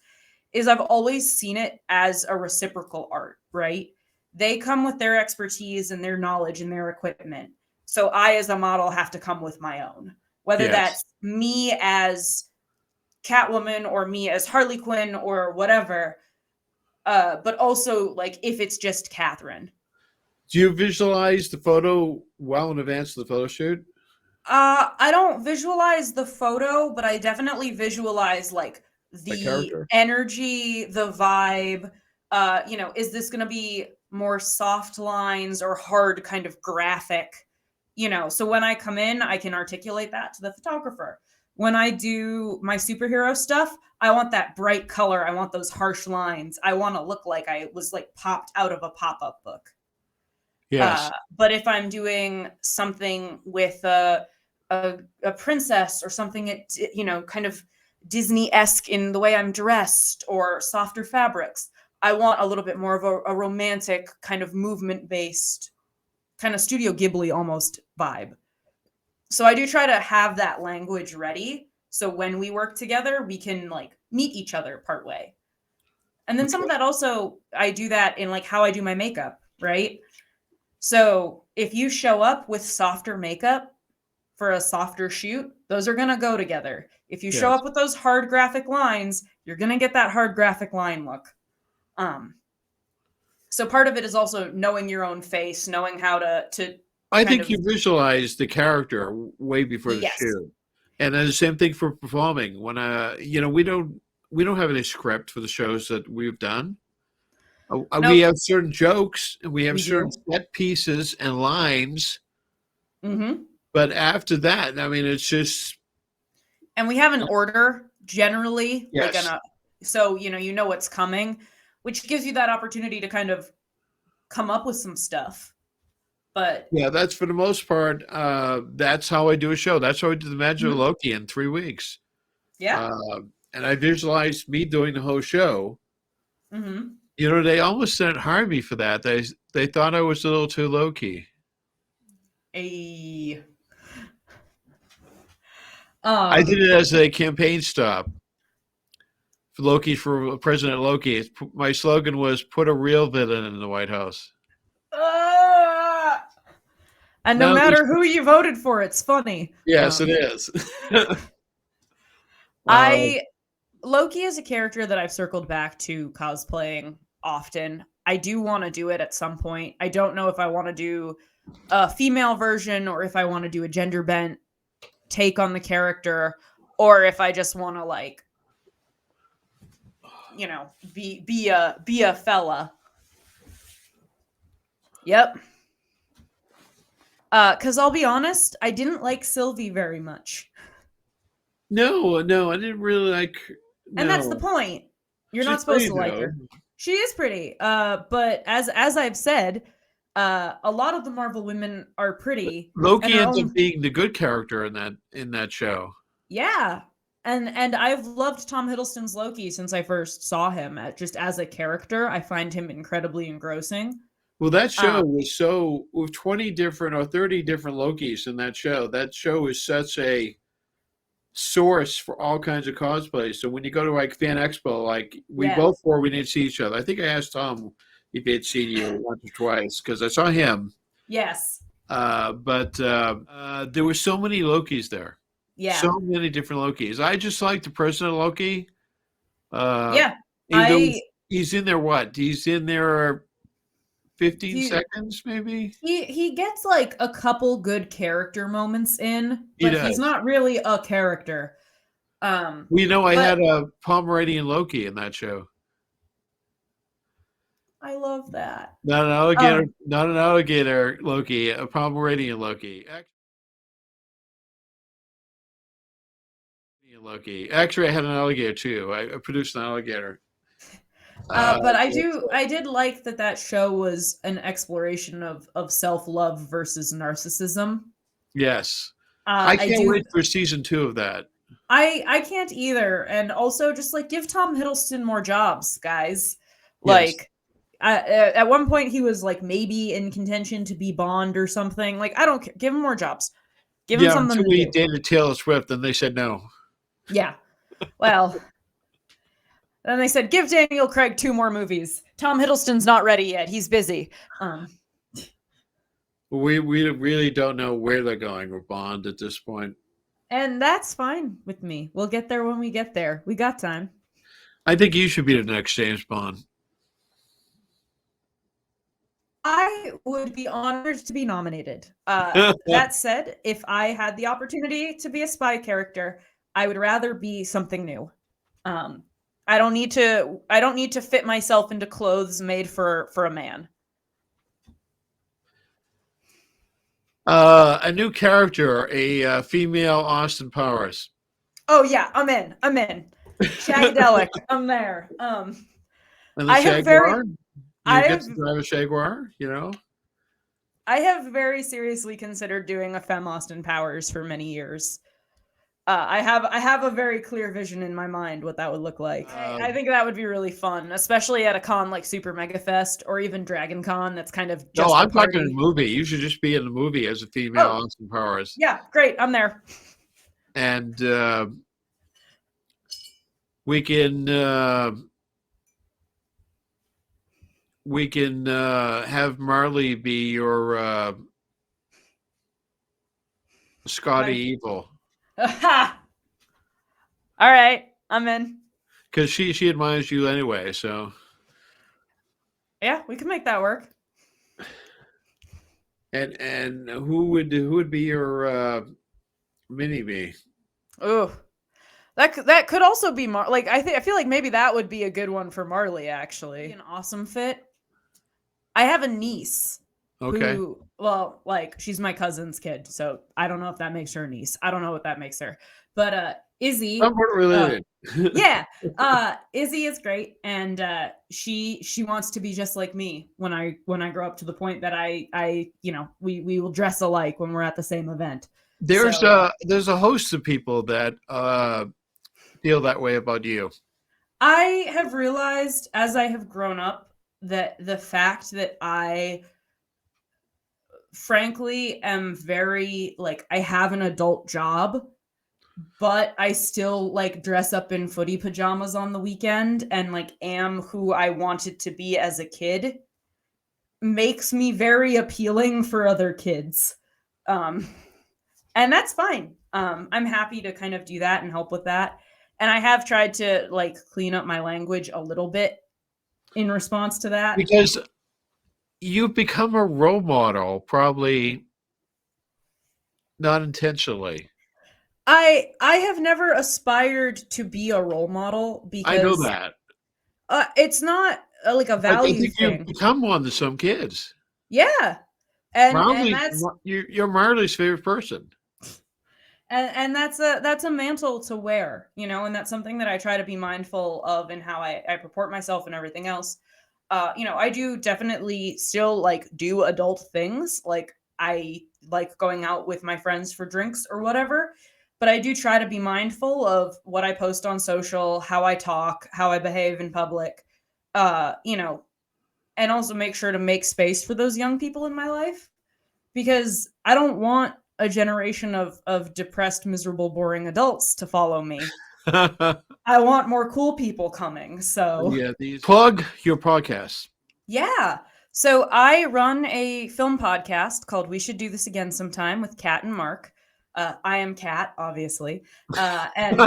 [SPEAKER 2] is I've always seen it as a reciprocal art, right? They come with their expertise and their knowledge and their equipment. So I, as a model, have to come with my own, whether
[SPEAKER 1] Yes.
[SPEAKER 2] that's me as Catwoman or me as Harley Quinn or whatever. But also, like, if it's just Kathryn.
[SPEAKER 1] Do you visualize the photo well in advance of the photo shoot?
[SPEAKER 2] I don't visualize the photo, but I definitely visualize like
[SPEAKER 1] By
[SPEAKER 2] the
[SPEAKER 1] character?
[SPEAKER 2] energy, the vibe. Is this going to be more soft lines or hard kind of graphic? So when I come in, I can articulate that to the photographer. When I do my superhero stuff, I want that bright color. I want those harsh lines. I want to look like I was like popped out of a pop-up book.
[SPEAKER 1] Yes.
[SPEAKER 2] But if I'm doing something with a princess or something, kind of Disney-esque in the way I'm dressed, or softer fabrics. I want a little bit more of a romantic kind of movement-based, kind of Studio Ghibli almost vibe. So I do try to have that language ready, so when we work together, we can like meet each other partway. And then some of that also, I do that in like how I do my makeup, right? So if you show up with softer makeup for a softer shoot, those are going to go together. If you show
[SPEAKER 1] Yes.
[SPEAKER 2] up with those hard graphic lines, you're going to get that hard graphic line look. So part of it is also knowing your own face, knowing how to
[SPEAKER 1] I
[SPEAKER 2] kind
[SPEAKER 1] think
[SPEAKER 2] of,
[SPEAKER 1] you visualize the character way before the
[SPEAKER 2] yes.
[SPEAKER 1] shoot, and then the same thing for performing. When we don't have any script for the shows that we've done. We
[SPEAKER 2] Nope,
[SPEAKER 1] have certain jokes and we have
[SPEAKER 2] we
[SPEAKER 1] certain
[SPEAKER 2] do.
[SPEAKER 1] set pieces and lines,
[SPEAKER 2] Mm-hmm.
[SPEAKER 1] but after that, I mean, it's just
[SPEAKER 2] And we have an order generally, like
[SPEAKER 1] yes,
[SPEAKER 2] so you know what's coming, which gives you that opportunity to kind of come up with some stuff. But
[SPEAKER 1] yeah. That's for the most part. That's how I do a show. That's how I did the Magic of
[SPEAKER 2] mhm,
[SPEAKER 1] Loki in 3 weeks.
[SPEAKER 2] yeah.
[SPEAKER 1] And I visualized me doing the whole show.
[SPEAKER 2] Mm-hmm.
[SPEAKER 1] They almost didn't hire me for that. They thought I was a little too low key.
[SPEAKER 2] A
[SPEAKER 1] I did
[SPEAKER 2] um
[SPEAKER 1] it as a campaign stop for Loki, for President Loki. My slogan was "Put a real villain in the White House."
[SPEAKER 2] ah! And no
[SPEAKER 1] Now,
[SPEAKER 2] matter who you voted for, it's funny.
[SPEAKER 1] yes, it is. uh,
[SPEAKER 2] I Loki is a character that I've circled back to cosplaying often. I do want to do it at some point. I don't know if I want to do a female version, or if I want to do a gender bent take on the character, or if I just want to like, be a fella. Yep. Cuz I'll be honest, I didn't like Sylvie very much.
[SPEAKER 1] no, I didn't really like.
[SPEAKER 2] And that's the
[SPEAKER 1] No,
[SPEAKER 2] point. You're
[SPEAKER 1] she's
[SPEAKER 2] not supposed
[SPEAKER 1] pretty
[SPEAKER 2] to like
[SPEAKER 1] though.
[SPEAKER 2] her. She is pretty. But as I've said, a lot of the Marvel women are pretty and
[SPEAKER 1] Loki
[SPEAKER 2] their
[SPEAKER 1] ends up
[SPEAKER 2] own.
[SPEAKER 1] being the good character in that show.
[SPEAKER 2] Yeah. And I've loved Tom Hiddleston's Loki since I first saw him, just as a character. I find him incredibly engrossing.
[SPEAKER 1] Well, that show
[SPEAKER 2] Um,
[SPEAKER 1] was so with 20 different or 30 different Lokis in that show. That show is such a source for all kinds of cosplays. So when you go to like Fan Expo, like we
[SPEAKER 2] yeah.
[SPEAKER 1] both were, we didn't see each other. I think I asked Tom if he had seen you once or twice because I saw him.
[SPEAKER 2] Yes.
[SPEAKER 1] But there were so many Lokis there,
[SPEAKER 2] Yeah.
[SPEAKER 1] so many different Lokis. I just like the person of Loki. Uh,
[SPEAKER 2] Yeah.
[SPEAKER 1] even though
[SPEAKER 2] I
[SPEAKER 1] he's in there, what? He's in there 15
[SPEAKER 2] he
[SPEAKER 1] seconds, maybe.
[SPEAKER 2] he gets like a couple good character moments in,
[SPEAKER 1] He
[SPEAKER 2] but he's
[SPEAKER 1] does.
[SPEAKER 2] not really a character.
[SPEAKER 1] Well, I
[SPEAKER 2] But
[SPEAKER 1] had a Pomeranian Loki in that show.
[SPEAKER 2] I love that.
[SPEAKER 1] Not an alligator,
[SPEAKER 2] Um,
[SPEAKER 1] not an alligator Loki, a Pomeranian Loki. Actually, I had an alligator too. I produced an alligator.
[SPEAKER 2] but
[SPEAKER 1] It's,
[SPEAKER 2] I did like that show was an exploration of self-love versus narcissism.
[SPEAKER 1] yes. I
[SPEAKER 2] I
[SPEAKER 1] can't
[SPEAKER 2] do
[SPEAKER 1] wait for season 2 of that.
[SPEAKER 2] I can't either, and also just like give Tom Hiddleston more jobs, guys.
[SPEAKER 1] Yes.
[SPEAKER 2] Like at one point he was like maybe in contention to be Bond or something. Like I don't care. Give him more jobs. Give him
[SPEAKER 1] Yeah,
[SPEAKER 2] something
[SPEAKER 1] until
[SPEAKER 2] to
[SPEAKER 1] we
[SPEAKER 2] do.
[SPEAKER 1] dated Taylor Swift, and they said no.
[SPEAKER 2] Yeah. Well, then they said give Daniel Craig 2 more movies. Tom Hiddleston's not ready yet. He's busy.
[SPEAKER 1] We really don't know where they're going with Bond at this point.
[SPEAKER 2] And that's fine with me. We'll get there when we get there. We got time.
[SPEAKER 1] I think you should be the next James Bond.
[SPEAKER 2] I would be honored to be nominated. That said, if I had the opportunity to be a spy character, I would rather be something new. I don't need to fit myself into clothes made for a man.
[SPEAKER 1] A new character, a female Austin Powers.
[SPEAKER 2] Oh yeah, I'm in. I'm in. Shagadelic, I'm there.
[SPEAKER 1] And the
[SPEAKER 2] I have very
[SPEAKER 1] Jaguar. You
[SPEAKER 2] I
[SPEAKER 1] get
[SPEAKER 2] have
[SPEAKER 1] to drive a Jaguar,
[SPEAKER 2] I have very seriously considered doing a Femme Austin Powers for many years. I have a very clear vision in my mind what that would look like. I think that would be really fun, especially at a con like Super Mega Fest or even Dragon Con. That's kind of
[SPEAKER 1] No,
[SPEAKER 2] just a
[SPEAKER 1] I'm talking a
[SPEAKER 2] party.
[SPEAKER 1] movie. You should just be in the movie as a female
[SPEAKER 2] Oh,
[SPEAKER 1] Austin Powers,
[SPEAKER 2] yeah, great. I'm there.
[SPEAKER 1] and we can have Marley be your Scotty
[SPEAKER 2] My,
[SPEAKER 1] Evil,
[SPEAKER 2] All right, I'm in.
[SPEAKER 1] because she admires you anyway. So,
[SPEAKER 2] Yeah, we can make that work.
[SPEAKER 1] and who would be your mini me?
[SPEAKER 2] Ooh, that could also be like I feel like maybe that would be a good one for Marley actually. An awesome fit. I have a niece
[SPEAKER 1] Okay,
[SPEAKER 2] who, well, like she's my cousin's kid, so I don't know if that makes her a niece. I don't know what that makes her. But Izzy,
[SPEAKER 1] somewhat related.
[SPEAKER 2] yeah, Izzy is great, and she wants to be just like me when I grow up to the point that I we will dress alike when we're at the same event.
[SPEAKER 1] There's
[SPEAKER 2] So
[SPEAKER 1] a host of people that feel that way about you.
[SPEAKER 2] I have realized as I have grown up that the fact that I frankly am very like I have an adult job, but I still like dress up in footy pajamas on the weekend and like am who I wanted to be as a kid makes me very appealing for other kids. Um and that's fine. I'm happy to kind of do that and help with that. And I have tried to like clean up my language a little bit in response to that.
[SPEAKER 1] Because you've become a role model, probably not intentionally.
[SPEAKER 2] I have never aspired to be a role model
[SPEAKER 1] I know
[SPEAKER 2] because
[SPEAKER 1] that.
[SPEAKER 2] it's not like a
[SPEAKER 1] I
[SPEAKER 2] value
[SPEAKER 1] think you've
[SPEAKER 2] thing.
[SPEAKER 1] become one to some kids.
[SPEAKER 2] Yeah. And
[SPEAKER 1] Marley,
[SPEAKER 2] that's
[SPEAKER 1] you're Marley's favorite person.
[SPEAKER 2] and that's a mantle to wear, and that's something that I try to be mindful of in how I purport myself and everything else. I do definitely still like do adult things. Like I like going out with my friends for drinks or whatever, but I do try to be mindful of what I post on social, how I talk, how I behave in public. Uh, you know, and also make sure to make space for those young people in my life because I don't want a generation of depressed, miserable, boring adults to follow me. I want more cool people coming. So,
[SPEAKER 1] Yeah, these plug your podcast.
[SPEAKER 2] yeah. So I run a film podcast called We Should Do This Again Sometime with Kat and Mark. I am Kat, obviously. And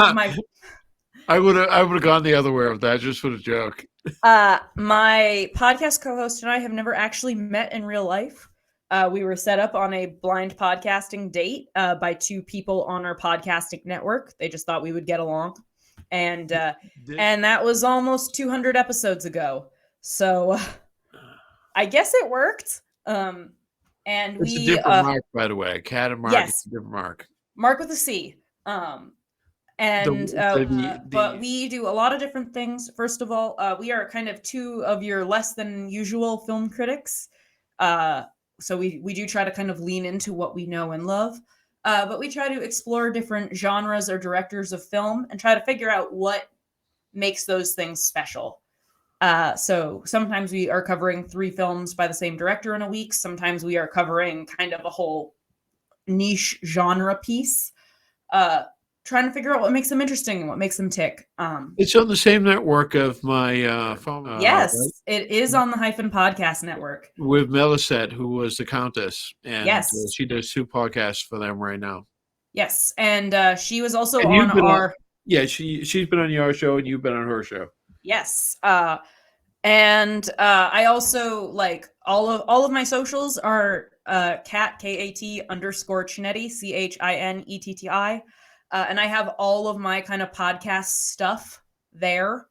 [SPEAKER 1] I would have gone the other way with that just for the joke.
[SPEAKER 2] my podcast co-host and I have never actually met in real life. We were set up on a blind podcasting date by two people on our podcasting network. They just thought we would get along, and that was almost 200 episodes ago. So I guess it worked. And
[SPEAKER 1] It's a
[SPEAKER 2] we,
[SPEAKER 1] different Mark, by the way. Cat and Mark, it's
[SPEAKER 2] yes,
[SPEAKER 1] a different Mark.
[SPEAKER 2] Mark with a C. And but we do a lot of different things. First of all, we are kind of two of your less than usual film critics. So we do try to kind of lean into what we know and love. But we try to explore different genres or directors of film and try to figure out what makes those things special. So sometimes we are covering 3 films by the same director in a week. Sometimes we are covering kind of a whole niche genre piece. Trying to figure out what makes them interesting and what makes them tick.
[SPEAKER 1] It's on the same network of my phone.
[SPEAKER 2] Yes,
[SPEAKER 1] Right?
[SPEAKER 2] it is on the Hyphen Podcast Network.
[SPEAKER 1] With Melisette, who was the Countess, and
[SPEAKER 2] Yes,
[SPEAKER 1] she does 2 podcasts for them right now.
[SPEAKER 2] yes, and she was also
[SPEAKER 1] And
[SPEAKER 2] on
[SPEAKER 1] you've been
[SPEAKER 2] our
[SPEAKER 1] yeah, she's been on your show, and you've been on her show.
[SPEAKER 2] yes, and I also like all of my socials are cat Kat_Chinetti Chinetti, and I have all of my kind of podcast stuff there.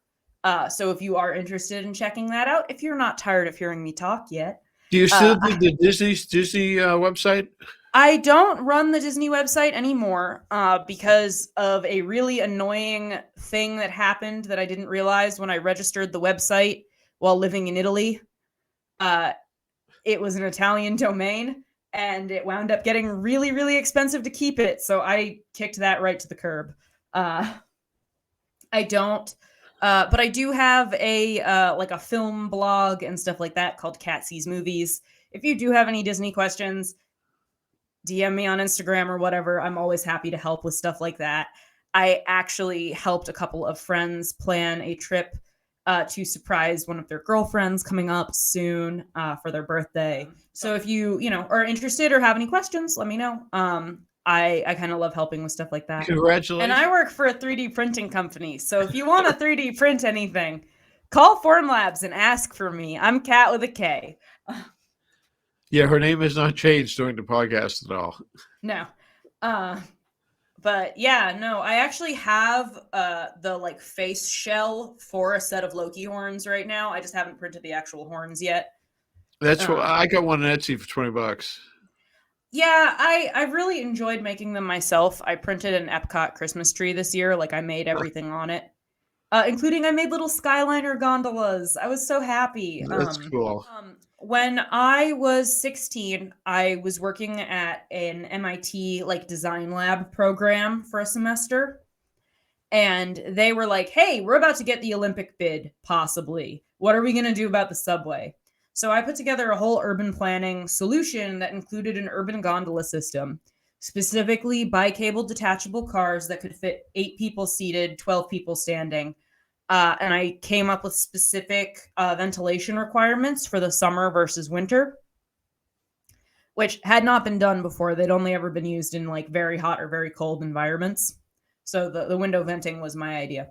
[SPEAKER 2] So if you are interested in checking that out, if you're not tired of hearing me talk yet,
[SPEAKER 1] Do you still do the Disney website?
[SPEAKER 2] I don't run the Disney website anymore because of a really annoying thing that happened that I didn't realize when I registered the website while living in Italy. it was an Italian domain, and it wound up getting really, really expensive to keep it. So I kicked that right to the curb. I don't, but I do have a like a film blog and stuff like that called Cat Sees Movies. If you do have any Disney questions, DM me on Instagram or whatever. I'm always happy to help with stuff like that. I actually helped a couple of friends plan a trip to surprise one of their girlfriends coming up soon for their birthday. So if you know, are interested or have any questions, let me know. I kind of love helping with stuff like that. And I
[SPEAKER 1] Congratulations.
[SPEAKER 2] work for a 3D printing company. So if you want to 3D print anything, call Formlabs and ask for me. I'm Kat with a K.
[SPEAKER 1] Yeah, her name has not changed during the podcast at all.
[SPEAKER 2] No. But yeah, no, I actually have the like face shell for a set of Loki horns right now. I just haven't printed the actual horns yet.
[SPEAKER 1] That's what I got one on Etsy for $20.
[SPEAKER 2] Yeah, I really enjoyed making them myself. I printed an Epcot Christmas tree this year. Like I made everything on it. Including I made little skyliner gondolas. I was so happy.
[SPEAKER 1] That's cool.
[SPEAKER 2] When I was 16, I was working at an MIT like design lab program for a semester. And they were like, hey, we're about to get the Olympic bid, possibly. What are we going to do about the subway? So I put together a whole urban planning solution that included an urban gondola system, specifically bi-cable detachable cars that could fit 8 people seated, 12 people standing. And I came up with specific ventilation requirements for the summer versus winter, which had not been done before. They'd only ever been used in like very hot or very cold environments. So the window venting was my idea.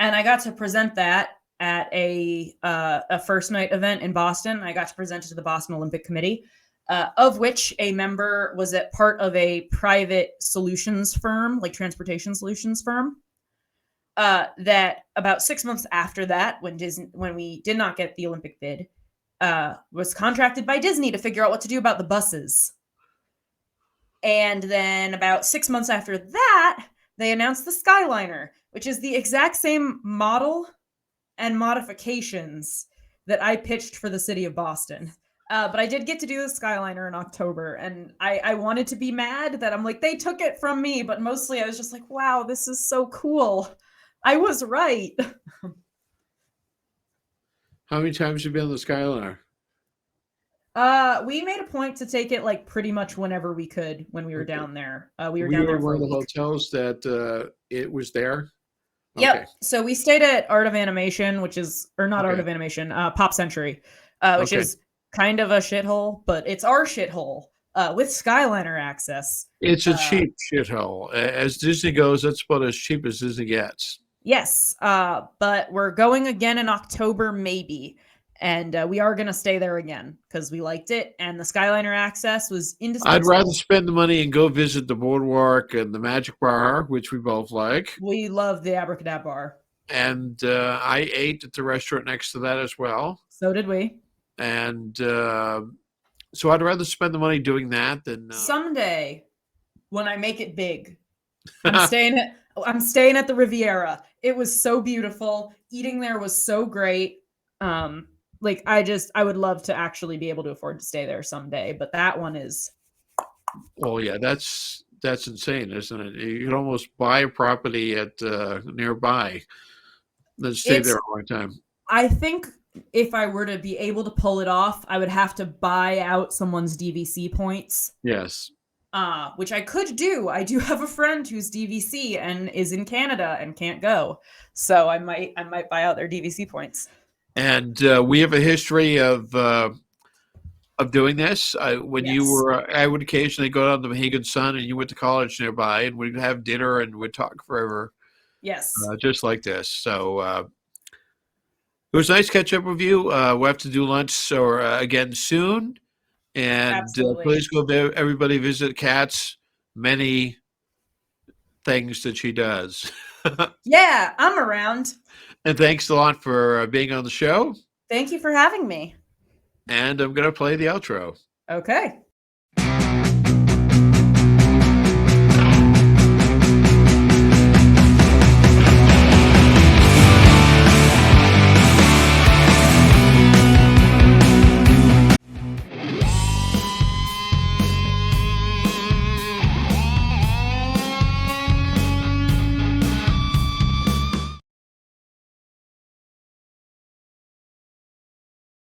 [SPEAKER 2] And I got to present that at a first night event in Boston. I got to present it to the Boston Olympic Committee, of which a member was at part of a private solutions firm, like transportation solutions firm. That about 6 months after that, when we did not get the Olympic bid, was contracted by Disney to figure out what to do about the buses. And then about 6 months after that, they announced the Skyliner, which is the exact same model and modifications that I pitched for the city of Boston. But I did get to do the Skyliner in October, and I wanted to be mad that I'm like, they took it from me, but mostly I was just like, wow, this is so cool. I was right.
[SPEAKER 1] How many times have you been on the Skyliner?
[SPEAKER 2] We made a point to take it like pretty much whenever we could when we were down there. We were down
[SPEAKER 1] You
[SPEAKER 2] there
[SPEAKER 1] in
[SPEAKER 2] for
[SPEAKER 1] one
[SPEAKER 2] a
[SPEAKER 1] of the
[SPEAKER 2] week.
[SPEAKER 1] hotels that it was there?
[SPEAKER 2] Yep.
[SPEAKER 1] Okay.
[SPEAKER 2] So we stayed at Art of Animation, which is, or not Art
[SPEAKER 1] Okay.
[SPEAKER 2] of Animation, Pop Century, which
[SPEAKER 1] Okay.
[SPEAKER 2] is kind of a shithole, but it's our shithole with Skyliner access.
[SPEAKER 1] It's a cheap shithole. As Disney goes, that's about as cheap as Disney gets.
[SPEAKER 2] Yes, but we're going again in October, maybe. And we are going to stay there again because we liked it. And the Skyliner access was indispensable.
[SPEAKER 1] I'd rather spend the money and go visit the boardwalk and the Magic Bar, which we both like.
[SPEAKER 2] We love the Abracadabra bar.
[SPEAKER 1] And I ate at the restaurant next to that as well.
[SPEAKER 2] So did we.
[SPEAKER 1] And so I'd rather spend the money doing that than
[SPEAKER 2] someday when I make it big. I'm staying at the Riviera. It was so beautiful. Eating there was so great. Like I would love to actually be able to afford to stay there someday, but that one is.
[SPEAKER 1] Well, yeah, that's insane, isn't it? You can almost buy a property at nearby, then stay there a long time.
[SPEAKER 2] I think if I were to be able to pull it off, I would have to buy out someone's DVC points.
[SPEAKER 1] Yes.
[SPEAKER 2] Which I could do. I do have a friend who's DVC and is in Canada and can't go, so I might buy out their DVC points.
[SPEAKER 1] And we have a history of doing this. When you were, I would occasionally go down to Mohegan Sun, and you went to college nearby, and we'd have dinner and we'd talk forever.
[SPEAKER 2] Yes,
[SPEAKER 1] just like this. So it was nice to catch up with you. We'll have to do lunch or again soon. And please go everybody visit Kat's many things that she does.
[SPEAKER 2] Yeah, I'm around.
[SPEAKER 1] And thanks a lot for being on the show.
[SPEAKER 2] Thank you for having me.
[SPEAKER 1] And I'm going to play the outro.
[SPEAKER 2] Okay.